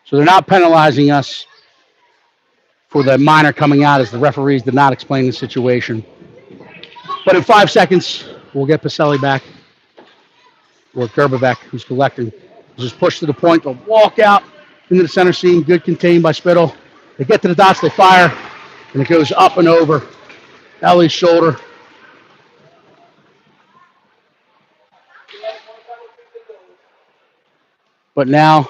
So they're not penalizing us for the minor coming out as the referees did not explain the situation. But in 5 seconds, we'll get Pacelli back, or Gerbevec, who's collecting. Just push to the point. They'll walk out into the center seam. Good contained by Spittle. They get to the dots. They fire, and it goes up and over Ellie's shoulder. But now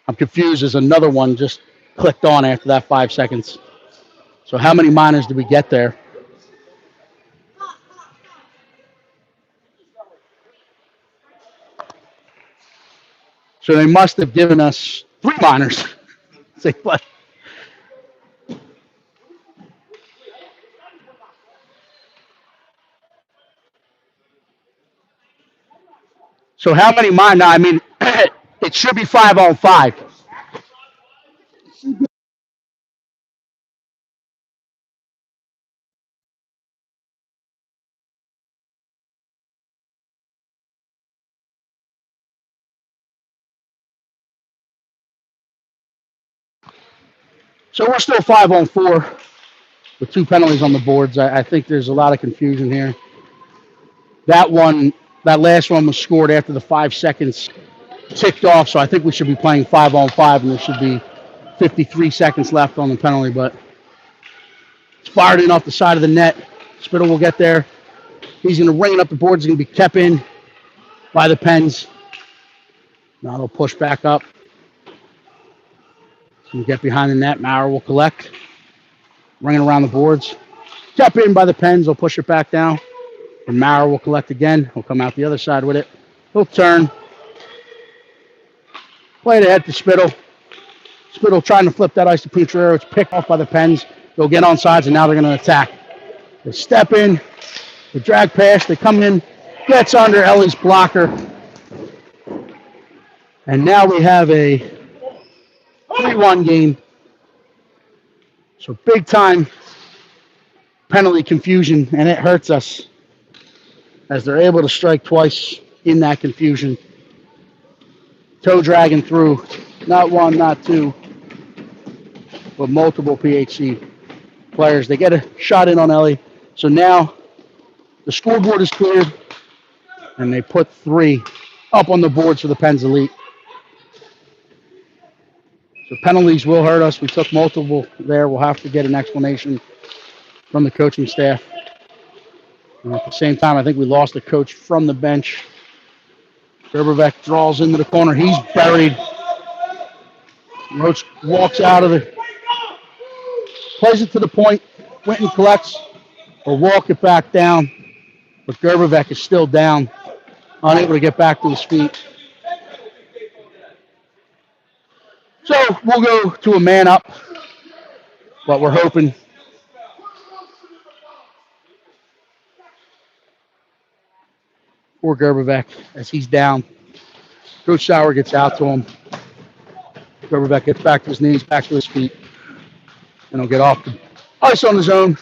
I'm confused as another one just clicked on after that 5 seconds. So how many minors did we get there? So they must have given us 3 minors. Say what? So how many mine now? I mean, it should be 5-on-5. So we're still 5-on-4 with 2 penalties on the boards. I think there's a lot of confusion here. That last one was scored after the 5 seconds ticked off, so I think we should be playing 5-on-5, and there should be 53 seconds left on the penalty, but it's fired in off the side of the net. Spittle will get there. He's going to ring it up the boards. He's going to be kept in by the Pens. Now they'll push back up. So we get behind the net. Maurer will collect. Ringing around the boards. Kept in by the Pens. They'll push it back down. And Maurer will collect again. He'll come out the other side with it. He'll turn. Play it ahead to Spittle. Spittle trying to flip that ice to Putrero. It's picked off by the Pens. They'll get on sides, and now they're going to attack. They step in. They drag past. They come in. Gets under Ellie's blocker. And now we have a 3-1 game. So big time penalty confusion, and it hurts us as they're able to strike twice in that confusion. Toe dragging through, not one, not two, but multiple PHC players. They get a shot in on Ellie. So now the scoreboard is cleared, and they put 3 up on the boards for the Pens Elite. So penalties will hurt us. We took multiple there. We'll have to get an explanation from the coaching staff. And at the same time, I think we lost a coach from the bench. Gerberbeck draws into the corner. He's buried. Roach walks out of the... plays it to the point. Winton collects or walk it back down. But Gerberbeck is still down, unable to get back to his feet. So we'll go to a man up, but we're hoping for Gerberbeck as he's down. Coach Sauer gets out to him. Gerberbeck gets back to his knees, back to his feet, and he'll get off the ice on his own.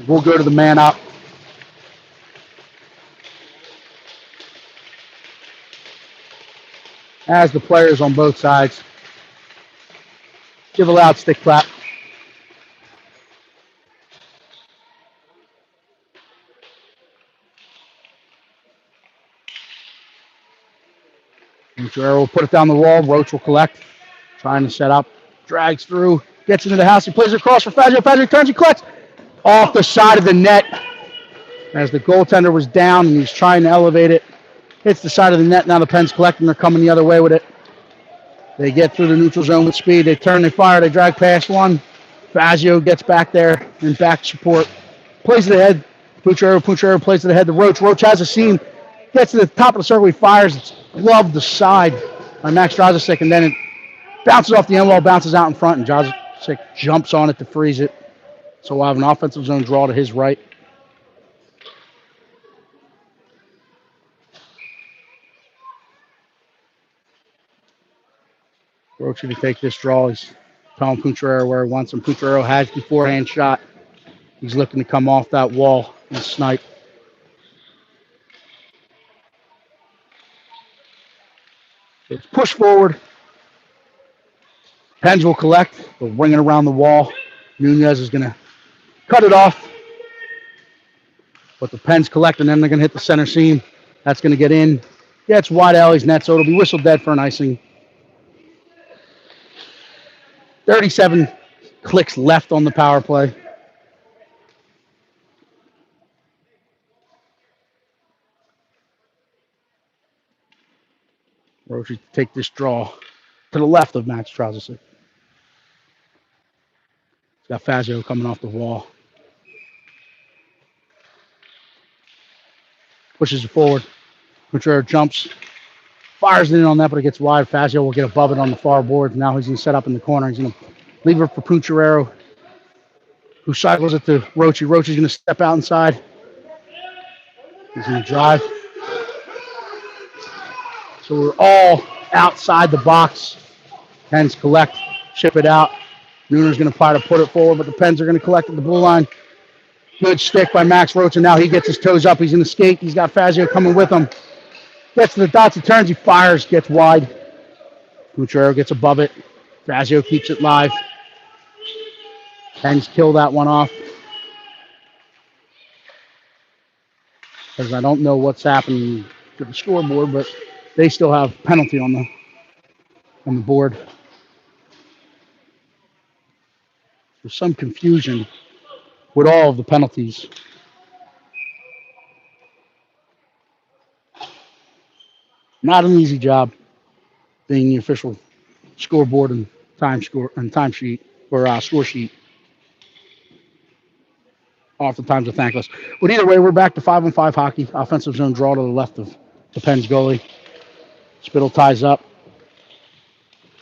We'll go to the man up. As the players on both sides give a loud stick clap. Putrero will put it down the wall. Roach will collect. Trying to set up. Drags through. Gets into the house. He plays it across for Fazio. Fazio turns. He collects. Off the side of the net. As the goaltender was down and he's trying to elevate it. Hits the side of the net. Now the Pens collecting. They're coming the other way with it. They get through the neutral zone with speed. They turn. They fire. They drag past one. Fazio gets back there in back support. Plays it ahead. Putrero plays it ahead to Roach. Roach has a seam. Gets to the top of the circle. He fires. It's gloved the side by Max Drozicek, and then it bounces off the end wall, bounces out in front, and Drozicek jumps on it to freeze it. So we'll have an offensive zone draw to his right. Roach should take this draw. He's telling Putrero where he wants him. Putrero has beforehand shot. He's looking to come off that wall and snipe. So it's push forward. Pens will collect. They'll bring it around the wall. Nunez is going to cut it off. But the Pens collect, and then they're going to hit the center seam. That's going to get in. Yeah, it's wide Alley's net, so it'll be whistled dead for an icing. 37 clicks left on the power play. Roach take this draw to the left of Max Drozicek. He's got Fazio coming off the wall. Pushes it forward. Putrero jumps. Fires it in on that, but it gets wide. Fazio will get above it on the far board. Now he's going to set up in the corner. He's going to leave it for Putrero, who cycles it to Roachy. Roachy's going to step out inside. He's going to drive. So we're all outside the box. Pens collect, ship it out. Nooner's going to try to put it forward, but the Pens are going to collect at the blue line. Good stick by Max Roach, and now he gets his toes up. He's going to skate. He's got Fazio coming with him. Gets to the dots, he turns, he fires, gets wide. Cutrero gets above it. Fazio keeps it live. Pens kill that one off. Because I don't know what's happening to the scoreboard, but they still have penalty on the board. There's some confusion with all of the penalties. Not an easy job being the official scoreboard and time sheet or score sheet. Oftentimes they're thankless. But either way, we're back to 5-on-5 hockey. Offensive zone draw to the left of the Pens goalie. Spittle ties up.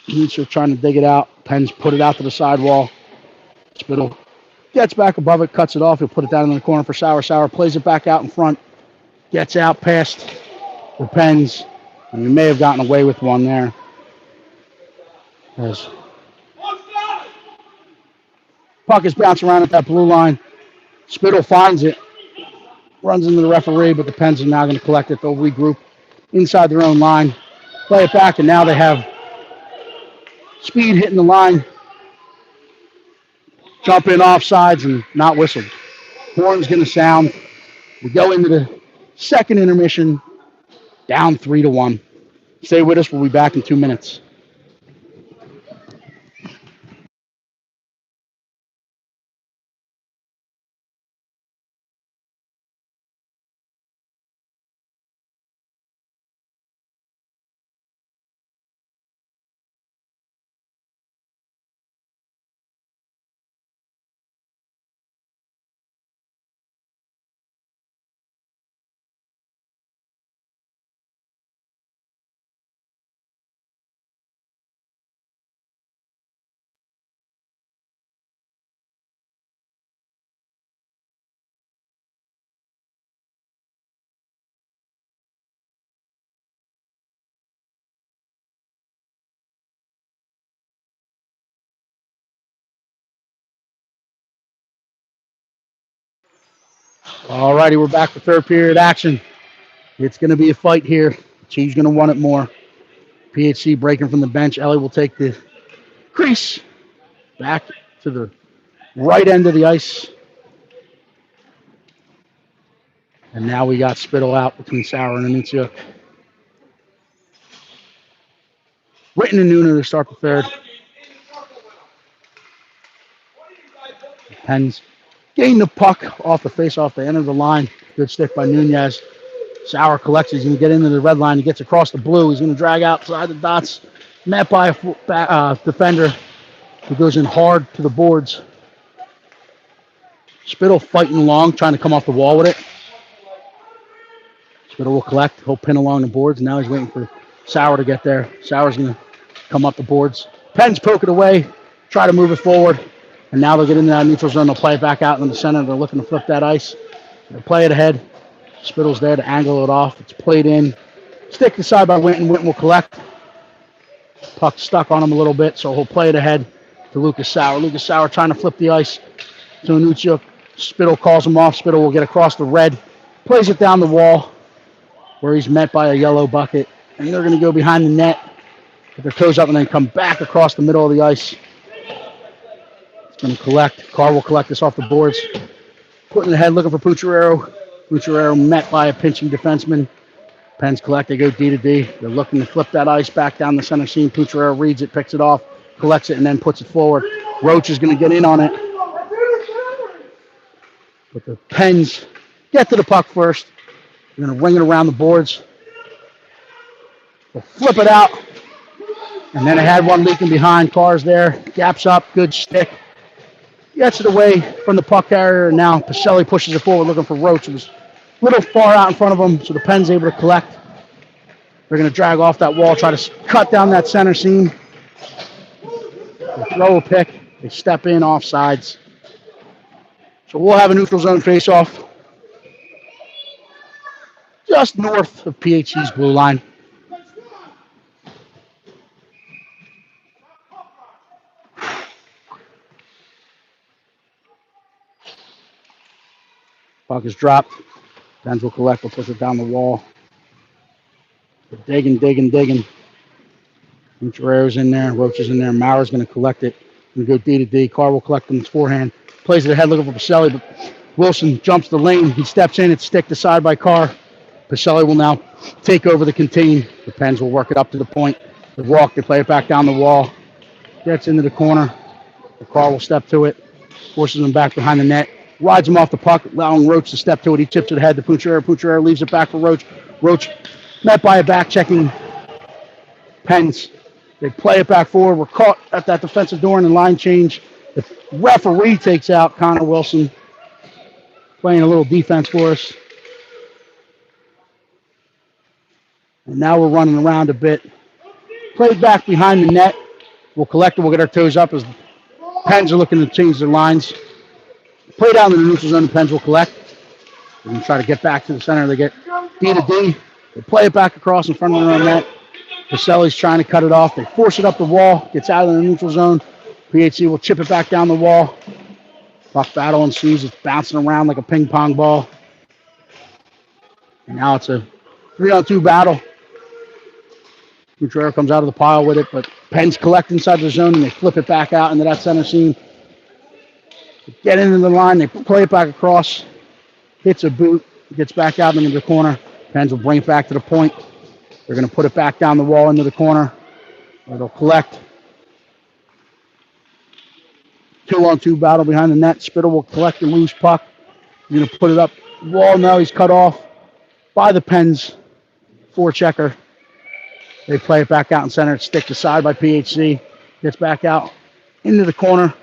He's trying to dig it out. Pens put it out to the sidewall. Spittle gets back above it, cuts it off. He'll put it down in the corner for Sauer. Sauer plays it back out in front. Gets out past the Pens. And we may have gotten away with one there. As puck is bouncing around at that blue line. Spittle finds it. Runs into the referee, but the Pens are now going to collect it. They'll regroup inside their own line. Play it back, and now they have speed hitting the line. Jump in offsides and not whistled. Horn's going to sound. We go into the second intermission, down 3-1. Stay with us. We'll be back in 2 minutes. All righty, we're back for third period action. It's going to be a fight here. Chiefs going to want it more. PHC breaking from the bench. Ellie will take the crease back to the right end of the ice. And now we got Spittle out between Sauer and Anuncia. Witten and Nooner to start the third. Pens gain the puck off the face-off. They enter the line. Good stick by Nunez. Sauer collects. He's going to get into the red line. He gets across the blue. He's going to drag outside the dots. Met by a defender who goes in hard to the boards. Spittle fighting along, trying to come off the wall with it. Spittle will collect. He'll pin along the boards. Now he's waiting for Sauer to get there. Sauer's going to come up the boards. Pens poke it away. Try to move it forward. And now they'll get into that neutral zone. They'll play it back out in the center. They're looking to flip that ice. They'll play it ahead. Spittle's there to angle it off. It's played in. Stick aside by Winton. Winton will collect. Puck stuck on him a little bit, so he'll play it ahead to Lucas Sauer. Lucas Sauer trying to flip the ice to Anuccio. Spittle calls him off. Spittle will get across the red. Plays it down the wall where he's met by a yellow bucket. And they're going to go behind the net. Put their toes up and then come back across the middle of the ice. It's going to collect. Carr will collect this off the boards. Putting it ahead, looking for Pucciarero. Pucciarero met by a pinching defenseman. Pens collect. They go D to D. They're looking to flip that ice back down the center seam. Pucciarero reads it, picks it off, collects it, and then puts it forward. Roach is going to get in on it. But the Pens get to the puck first. They're going to ring it around the boards. They'll flip it out. And then they had one leaking behind. Carr's there. Gaps up. Good stick. Gets it away from the puck carrier. And now Pacelli pushes it forward looking for Roach. It was a little far out in front of him, so the Pens able to collect. They're going to drag off that wall, try to cut down that center seam. They throw a pick. They step in offsides. So we'll have a neutral zone face-off just north of PHC's blue line. Puck is dropped. Pens will collect. Will push it down the wall. They're digging. Guerrero's in there. Roach is in there. Mauer's going to collect it. Going to go D to D. Carr will collect on his forehand. Plays it ahead looking for Pacelli, but Wilson jumps the lane. He steps in. It's sticked aside by Carr. Pacelli will now take over the contain. The Pens will work it up to the point. They walk. They play it back down the wall. Gets into the corner. The Carr will step to it. Forces him back behind the net. Rides him off the puck, allowing Roach to step to it. He tips it ahead to Pucciarello. Pucciarello leaves it back for Roach. Roach met by a back-checking Pens. They play it back forward. We're caught at that defensive door in the line change. The referee takes out Connor Wilson, playing a little defense for us. And now we're running around a bit. Played back behind the net. We'll collect it. We'll get our toes up as Pens are looking to change their lines. Play down to the neutral zone. The Pens will collect. We're going to try to get back to the center. They get D to D. They play it back across in front of their own net. Pacelli's trying to cut it off. They force it up the wall. Gets out of the neutral zone. PHC will chip it back down the wall. Puck battle ensues. It's bouncing around like a ping pong ball. And now it's a 3-on-2 battle. Contreras comes out of the pile with it, but Pens collect inside the zone and they flip it back out into that center seam. They get into the line. They play it back across. Hits a boot. Gets back out into the corner. Pens will bring it back to the point. They're going to put it back down the wall into the corner. It'll collect. 2-on-2 battle behind the net. Spittle will collect the loose puck. He's going to put it up the wall. Now he's cut off by the Pens forechecker. They play it back out in center. It's sticked aside by PHC. Gets back out into the corner.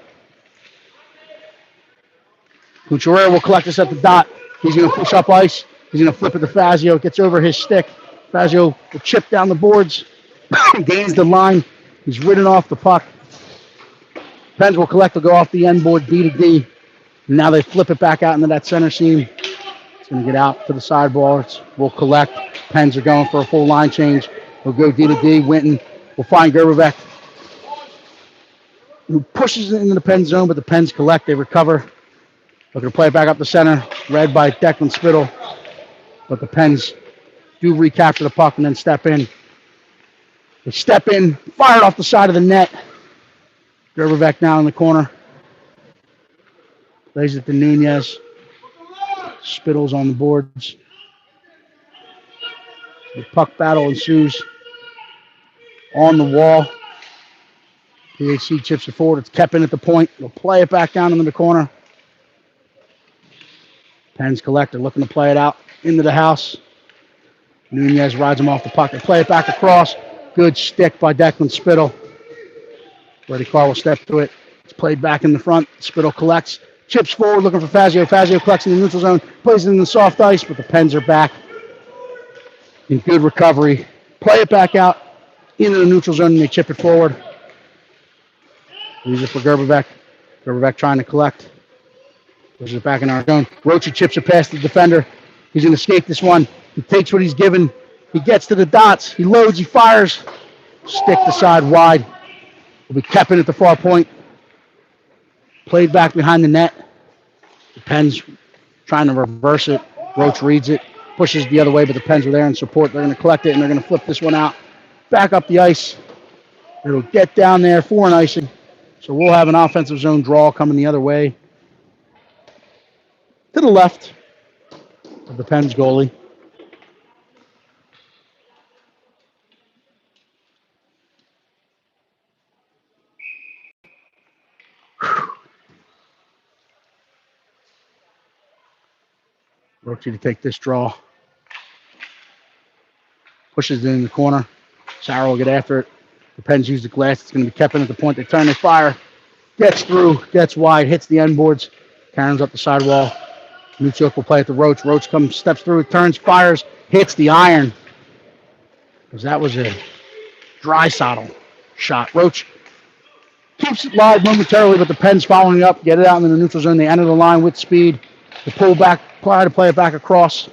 Cucharero will collect us at the dot. He's going to push up ice. He's going to flip it to Fazio. Gets over his stick. Fazio will chip down the boards. Gains the line. He's ridden off the puck. Pens will collect. Will go off the end board, D to D. And now they flip it back out into that center seam. It's going to get out to the sideboards. We'll collect. Pens are going for a full line change. We'll go D to D. Winton will find Gerbevec, who pushes it into the Pens zone, but the Pens collect. They recover. They're going to play it back up the center. Read by Declan Spittle. But the Pens do recapture the puck and then step in. They step in, fire it off the side of the net. Gerbevec now in the corner. Plays it to Nunez. Spittle's on the boards. The puck battle ensues on the wall. PHC chips it forward. It's kept in at the point. They'll play it back down into the corner. Pens collect. They're looking to play it out into the house. Nunez rides him off the puck. They play it back across. Good stick by Declan Spittle. Brady Carr will step to it. It's played back in the front. Spittle collects. Chips forward looking for Fazio. Fazio collects in the neutral zone. Plays it in the soft ice, but the Pens are back in good recovery. Play it back out into the neutral zone and they chip it forward. Leaves it for Gerbevec. Gerbevec trying to collect. Pushes it back in our zone. Rocha chips it past the defender. He's going to escape this one. He takes what he's given. He gets to the dots. He loads. He fires. Stick the side wide. Will be kept in at the far point. Played back behind the net. The Pens trying to reverse it. Roach reads it. Pushes the other way, but the Pens are there in support. They're going to collect it, and they're going to flip this one out. Back up the ice. It'll get down there for an icing. So we'll have an offensive zone draw coming the other way. To the left of the Pens goalie. Rochi to take this draw. Pushes it in the corner. Sauer will get after it. The Pens use the glass. It's going to be kept in at the point. They turn, they fire. Gets through, gets wide, hits the end boards. Karen's up the sidewall. Nuchuk will play at the Roach. Roach comes, steps through, turns, fires, hits the iron. Because that was a dry saddle shot. Roach keeps it live momentarily, but the Pens following up, get it out in the neutral zone. They enter the line with speed. They pull back, try to play it back across.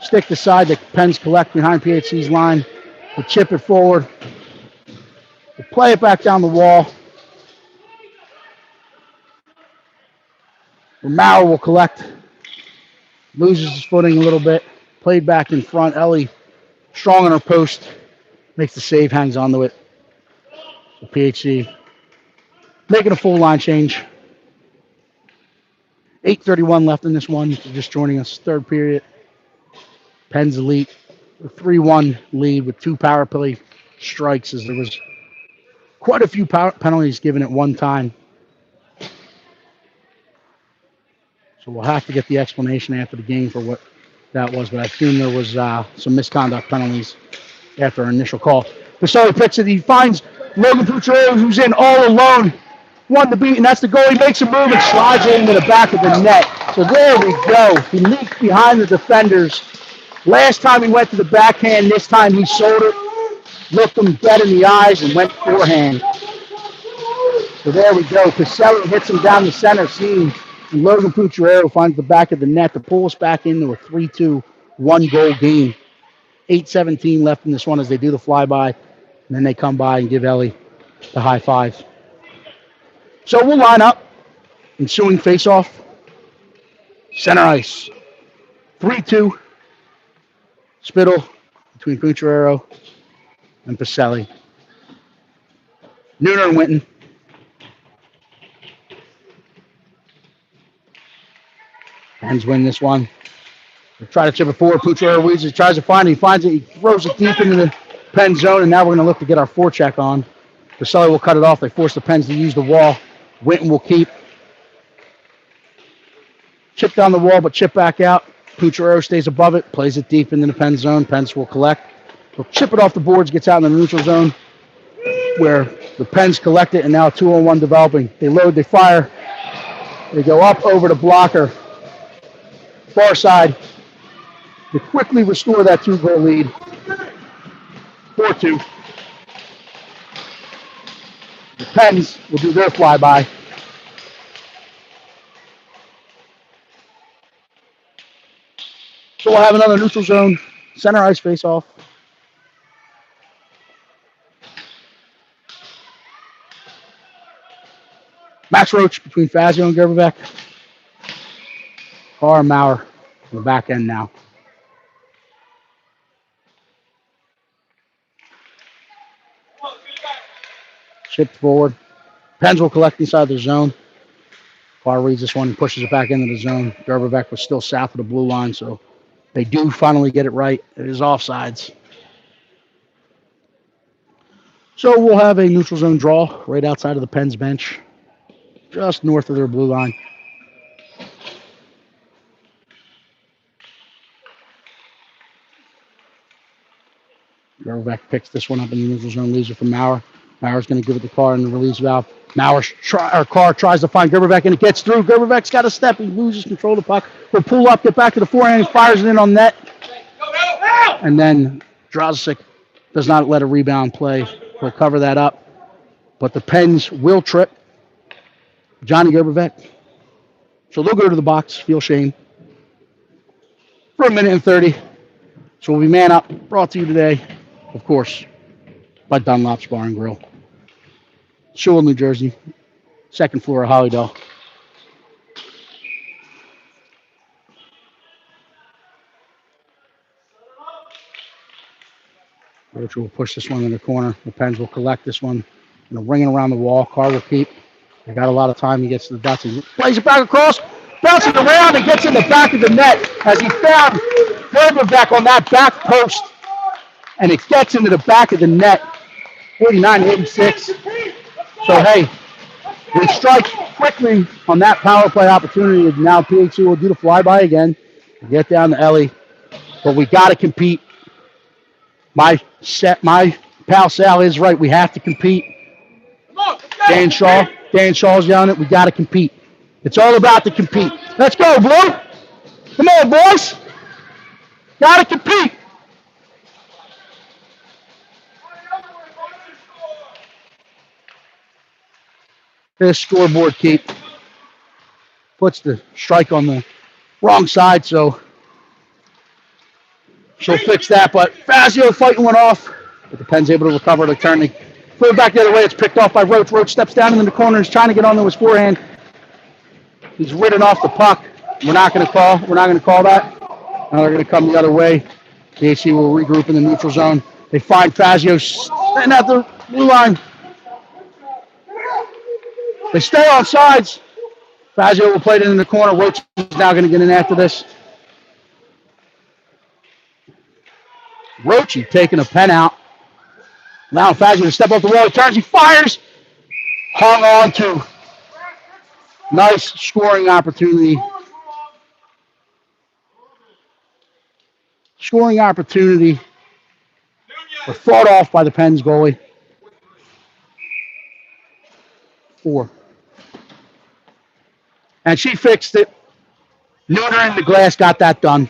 Stick the side. The Pens collect behind PHC's line. They chip it forward. They play it back down the wall. Mauer will collect. loses his footing a little bit. Played back in front. Ellie strong on her post. Makes the save, hangs onto it. So PHC making a full line change. 8:31 left in this one. If you're just joining us, third period. Penn's Elite, a 3-1 lead with 2 power play strikes, as there was quite a few penalties given at one time. So we'll have to get the explanation after the game for what that was, but I assume there was some misconduct penalties after our initial call. Pacelli picks it. He finds Logan Pucciarello, who's in all alone. One to beat, and that's the goal. He makes a move and slides it into the back of the net. So there we go. He leaked behind the defenders. Last time he went to the backhand, this time he sold it, looked him dead in the eyes, and went forehand. So there we go. Pacelli hits him down the center seam, and Logan Pucciarello finds the back of the net to pull us back into a 3-2 one-goal game. 8:17 left in this one as they do the flyby, and then they come by and give Ellie the high five. So we'll line up. Ensuing face-off. Center ice. 3-2. Spittle between Pucciarello and Pacelli. Nooner and Winton. Pens win this one. They try to chip it forward. Pucciarello weaves it, tries to find it. He finds it. He throws it deep into the Penn zone, and now we're going to look to get our forecheck on. Pacelli will cut it off. They force the Pens to use the wall. Winton will keep. Chip down the wall, but chip back out. Pucciarello stays above it, plays it deep into the Penn zone. Pens will collect. They'll chip it off the boards, gets out in the neutral zone where the Pens collect it, and now 2-on-1 developing. They load, they fire. They go up over the blocker. Far side. They quickly restore that 2-goal lead. 4-2. The Pens will do their flyby. So we'll have another neutral zone, center ice face-off. Max Roach between Fazio and Gerberbeck. Carr and Maurer on the back end now. Shipped forward. Pens will collect inside the zone. Carr reads this one and pushes it back into the zone. Gerberbeck was still south of the blue line, so they do finally get it right. It is offsides. So we'll have a neutral zone draw right outside of the Pens bench, just north of their blue line. Gerberbeck picks this one up in the neutral zone, leaves it for Maurer. Maurer's going to give it to Carr in the release valve. Carr tries to find Gerberbeck, and it gets through. Gerberbeck's got a step. He loses control of the puck. He'll pull up, get back to the forehand, fires it in on net. And then Drozic does not let a rebound play. He'll cover that up. But the Pens will trip Johnny Gerberbeck. So they'll go to the box, feel shame, for 1:30. So we'll be man up, brought to you today, of course, by Dunlop's Bar and Grill. Sewell, New Jersey, second floor of Hollydale. Roach will push this one in the corner. The Pens will collect this one. Ring it around the wall. Carr will keep. They got a lot of time. He gets to the dots. He plays it back across, bounces around, and gets in the back of the net as he found Gerberbeck on that back post. And it gets into the back of the net. 89-86. So, hey, we strike quickly on that power play opportunity. Now PHC will do the flyby again. Get down to Ellie. But we got to compete. My pal Sal is right. We have to compete. Dan Shaw's yelling it. We got to compete. It's all about the compete. Let's go, Blue. Come on, boys. Got to compete. This scoreboard keep puts the strike on the wrong side, so she'll fix that. But Fazio fighting one off. But the Pen's able to recover the turn. They put it back the other way. It's picked off by Roach. Roach steps down in the corner. He's trying to get onto his forehand. He's ridden off the puck. We're not going to call. We're not going to call that. Now they're going to come the other way. PHC will regroup in the neutral zone. They find Fazio standing at the blue line. They stay on sides. Fazio will play it in the corner. Roach is now going to get in after this. Roachy taking a pen out. Now Fazio to step off the wall. He turns. He fires. Hung on to. Nice scoring opportunity. Scoring opportunity. But fought off by the Pens goalie. 4. And she fixed it. Nooner in the glass got that done.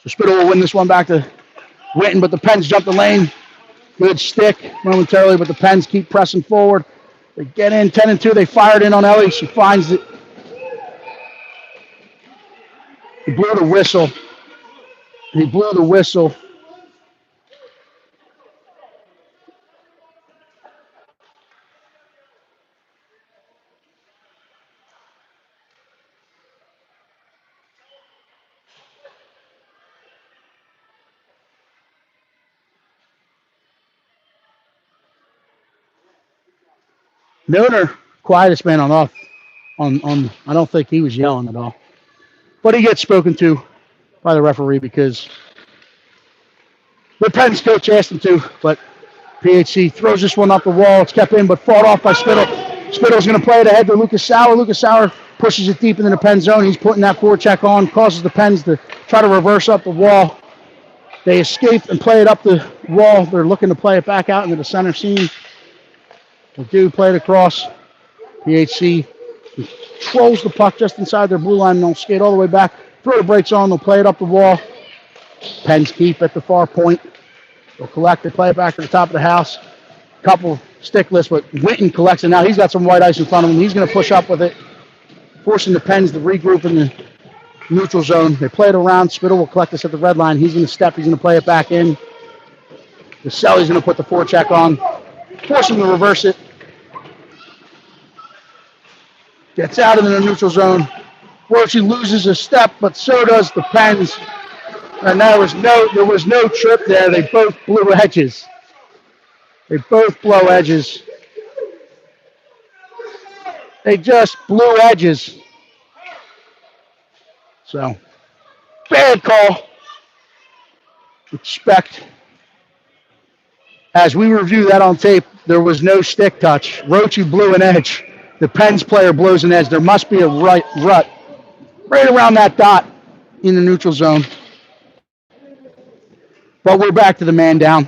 So Spittle will win this one back to Witten, but the Pens jump the lane. Good stick momentarily, but the Pens keep pressing forward. They get in 10-2. They fired in on Ellie. She finds it. He blew the whistle. He blew the whistle. Nooner, quietest man on I don't think he was yelling at all. But he gets spoken to by the referee because the Pens coach asked him to, but PHC throws this one up the wall. It's kept in, but fought off by Spittle. Spittle's going to play it ahead to Lucas Sauer. Lucas Sauer pushes it deep into the Pen zone. He's putting that forecheck on, causes the Pens to try to reverse up the wall. They escape and play it up the wall. They're looking to play it back out into the center seam. They do play it across. PHC controls the puck just inside their blue line. They'll skate all the way back. Throw the brakes on. They'll play it up the wall. Pens keep at the far point. They'll collect. They play it back to the top of the house. Couple stickless, but Witten collects it now. He's got some white ice in front of him. He's going to push up with it, forcing the Pens to regroup in the neutral zone. They play it around. Spittle will collect this at the red line. He's going to step. He's going to play it back in. Vaselli's going to put the forecheck on, force him to reverse it. Gets out into the neutral zone. Roachy loses a step, but so does the Pens. And there was no trip there. They both blew edges. They both blow edges. They just blew edges. So, bad call. Expect. As we review that on tape, there was no stick touch. Roachy blew an edge. The Pens player blows an edge. There must be a rut right around that dot in the neutral zone. But we're back to the man down.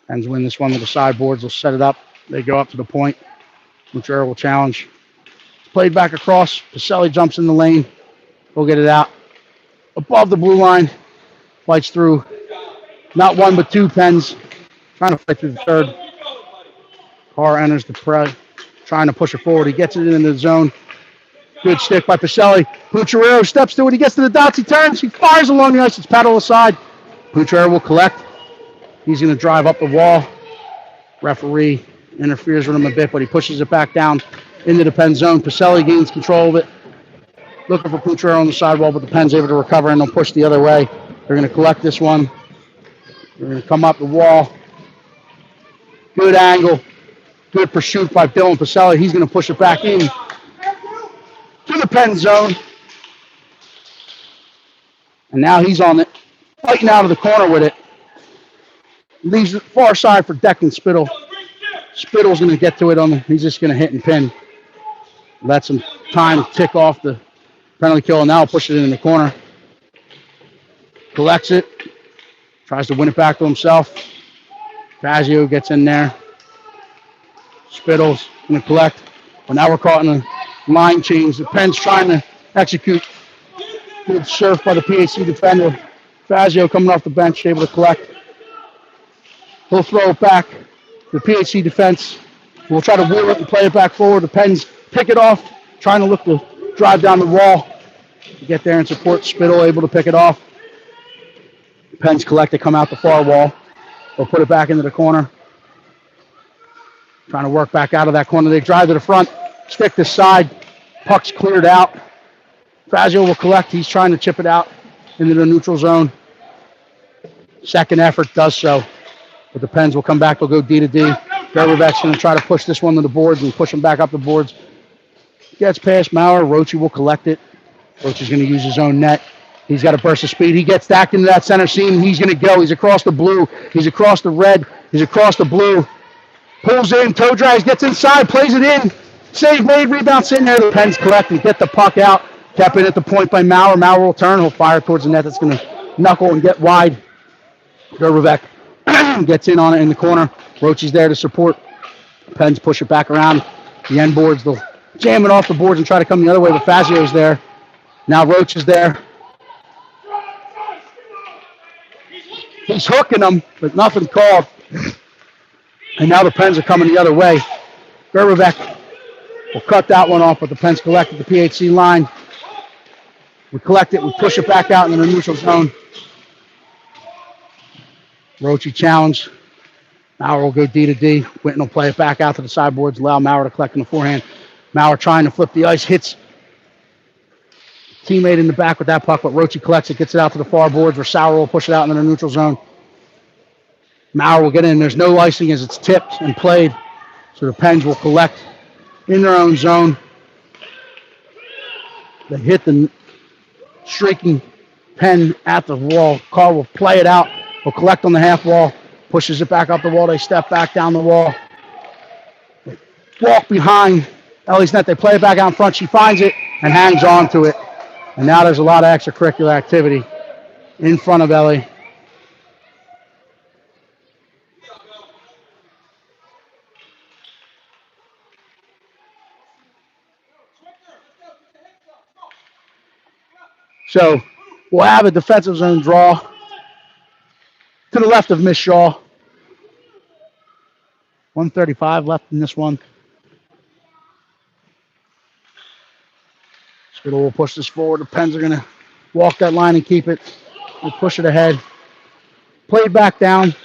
Pens win this one with the sideboards. They'll set it up. They go up to the point. Muchero will challenge. It's played back across. Pacelli jumps in the lane. We'll get it out. Above the blue line. Fights through. Not one, but two Pens. Trying to fight through the third. Carr enters the press. Trying to push it forward. He gets it into the zone. Good stick by Pacelli. Pucciarero steps to it. He gets to the dots. He turns. He fires along the ice. It's paddle aside. Pucciarero will collect. He's going to drive up the wall. Referee interferes with him a bit, but he pushes it back down into the Pen zone. Pacelli gains control of it. Looking for Pucciarero on the sidewall, but the Pen's able to recover and they'll push the other way. They're going to collect this one. They're going to come up the wall. Good angle. Good pursuit by Dylan Pacelli. He's going to push it back in to the Pen zone. And now he's on it, fighting out of the corner with it. Leaves it far side for Declan Spittle. Spittle's going to get to it on the, he's just going to hit and pin. Let some time tick off the penalty kill, and now push it in the corner. Collects it. Tries to win it back to himself. Fazio gets in there. Spittle's going to collect. But now we're caught in a line change. The Pens trying to execute. Good surf by the PHC defender. Fazio coming off the bench, able to collect. He'll throw it back. The PHC defense will try to wheel it and play it back forward. The Pens pick it off, trying to look to drive down the wall. To get there and support Spittle, able to pick it off. The Pens collect, they come out the far wall. They'll put it back into the corner. Trying to work back out of that corner. They drive to the front, stick this side. Puck's cleared out. Fazio will collect. He's trying to chip it out into the neutral zone. Second effort does so. But the Pens will come back. They'll go D to D. Gerberbeck's going to try to push this one to the boards and push him back up the boards. Gets past Maurer. Roche will collect it. Roche is going to use his own net. He's got a burst of speed. He gets back into that center seam. He's going to go. He's across the blue. He's across the red. He's across the blue. Pulls in. Toe drags. Gets inside. Plays it in. Save made. Rebound sitting there. The Pens collect and get the puck out. Kept in at the point by Maurer. Maurer will turn. He'll fire towards the net. That's going to knuckle and get wide. Gerberbeck gets in on it in the corner. Roche is there to support. Pens push it back around the end boards. They'll jam it off the boards and try to come the other way, but Fazio's there. Now Roche is there. He's hooking them, but nothing called. And now the Pens are coming the other way. Gerberbeck will cut that one off, but the Pens collect at the PHC line. We collect it, we push it back out into the neutral zone. Roche challenge. Maurer will go D to D. Winton will play it back out to the sideboards, allow Maurer to collect in the forehand. Maurer trying to flip the ice, hits teammate in the back with that puck, but Roche collects it, gets it out to the far boards where Sauer will push it out into the neutral zone. Maurer will get in. There's no icing as it's tipped and played, so the Pens will collect in their own zone. They hit the streaking Pen at the wall. Carr will play it out. Will collect on the half wall, pushes it back up the wall. They step back down the wall. They walk behind Ellie's net. They play it back out in front. She finds it and hangs on to it. And now there's a lot of extracurricular activity in front of Ellie. So we'll have a defensive zone draw to the left of Miss Shaw. 1:35 left in this one. Spittle will push this forward. The Pens are going to walk that line and keep it. We'll push it ahead. Played back down.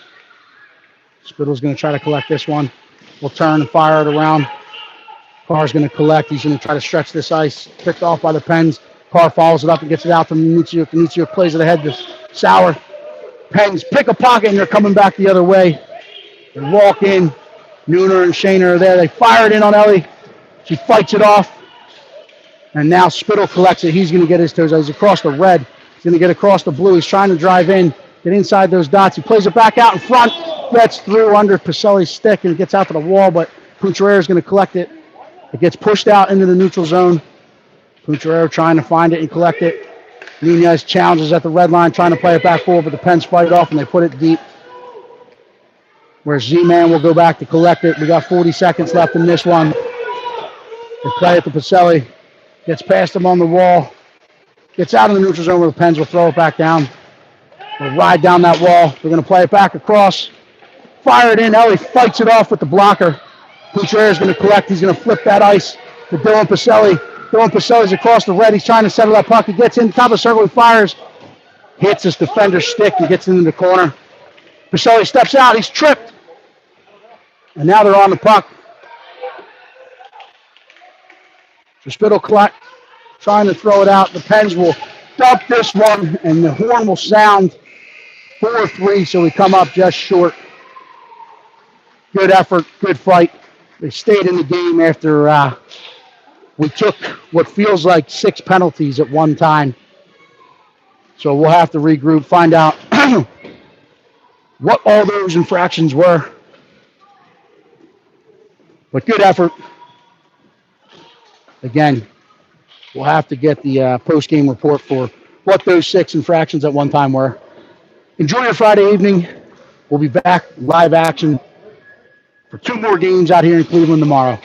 Spittle's going to try to collect this one. We'll turn and fire it around. Carr's going to collect. He's going to try to stretch this ice. Picked off by the Pens. Carr follows it up and gets it out to Minuccio. Minuccio plays it ahead to Sauer. Pens pick a pocket and they're coming back the other way. They walk in. Nooner and Shaner are there. They fire it in on Ellie. She fights it off. And now Spittle collects it. He's going to get his toes out. He's across the red. He's going to get across the blue. He's trying to drive in, get inside those dots. He plays it back out in front. Gets through under Pacelli's stick and it gets out to the wall, but Pucciarera is going to collect it. It gets pushed out into the neutral zone. Pucciarera trying to find it and collect it. Nunez challenges at the red line, trying to play it back forward, but the Pens fight it off and they put it deep. Where Z-Man will go back to collect it. We got 40 seconds left in this one. They play it to Pacelli. Gets past him on the wall. Gets out of the neutral zone where the Pens will throw it back down. We'll ride down that wall. We're going to play it back across. Fire it in. Ellie fights it off with the blocker. Pucciarera is going to collect. He's going to flip that ice to Dylan Pacelli. Dylan Pacelli's across the red. He's trying to settle that puck. He gets in the top of the circle. He fires. Hits his defender's stick and gets into the corner. Pacelli steps out. He's tripped. And now they're on the puck. Spittle trying to throw it out. The Pens will dump this one, and the horn will sound 4-3, so we come up just short. Good effort, good fight. They stayed in the game after we took what feels like 6 penalties at one time. So we'll have to regroup, find out what all those infractions were. But good effort. Again, we'll have to get the post-game report for what those 6 infractions at one time were. Enjoy your Friday evening. We'll be back live action for 2 more games out here in Cleveland tomorrow.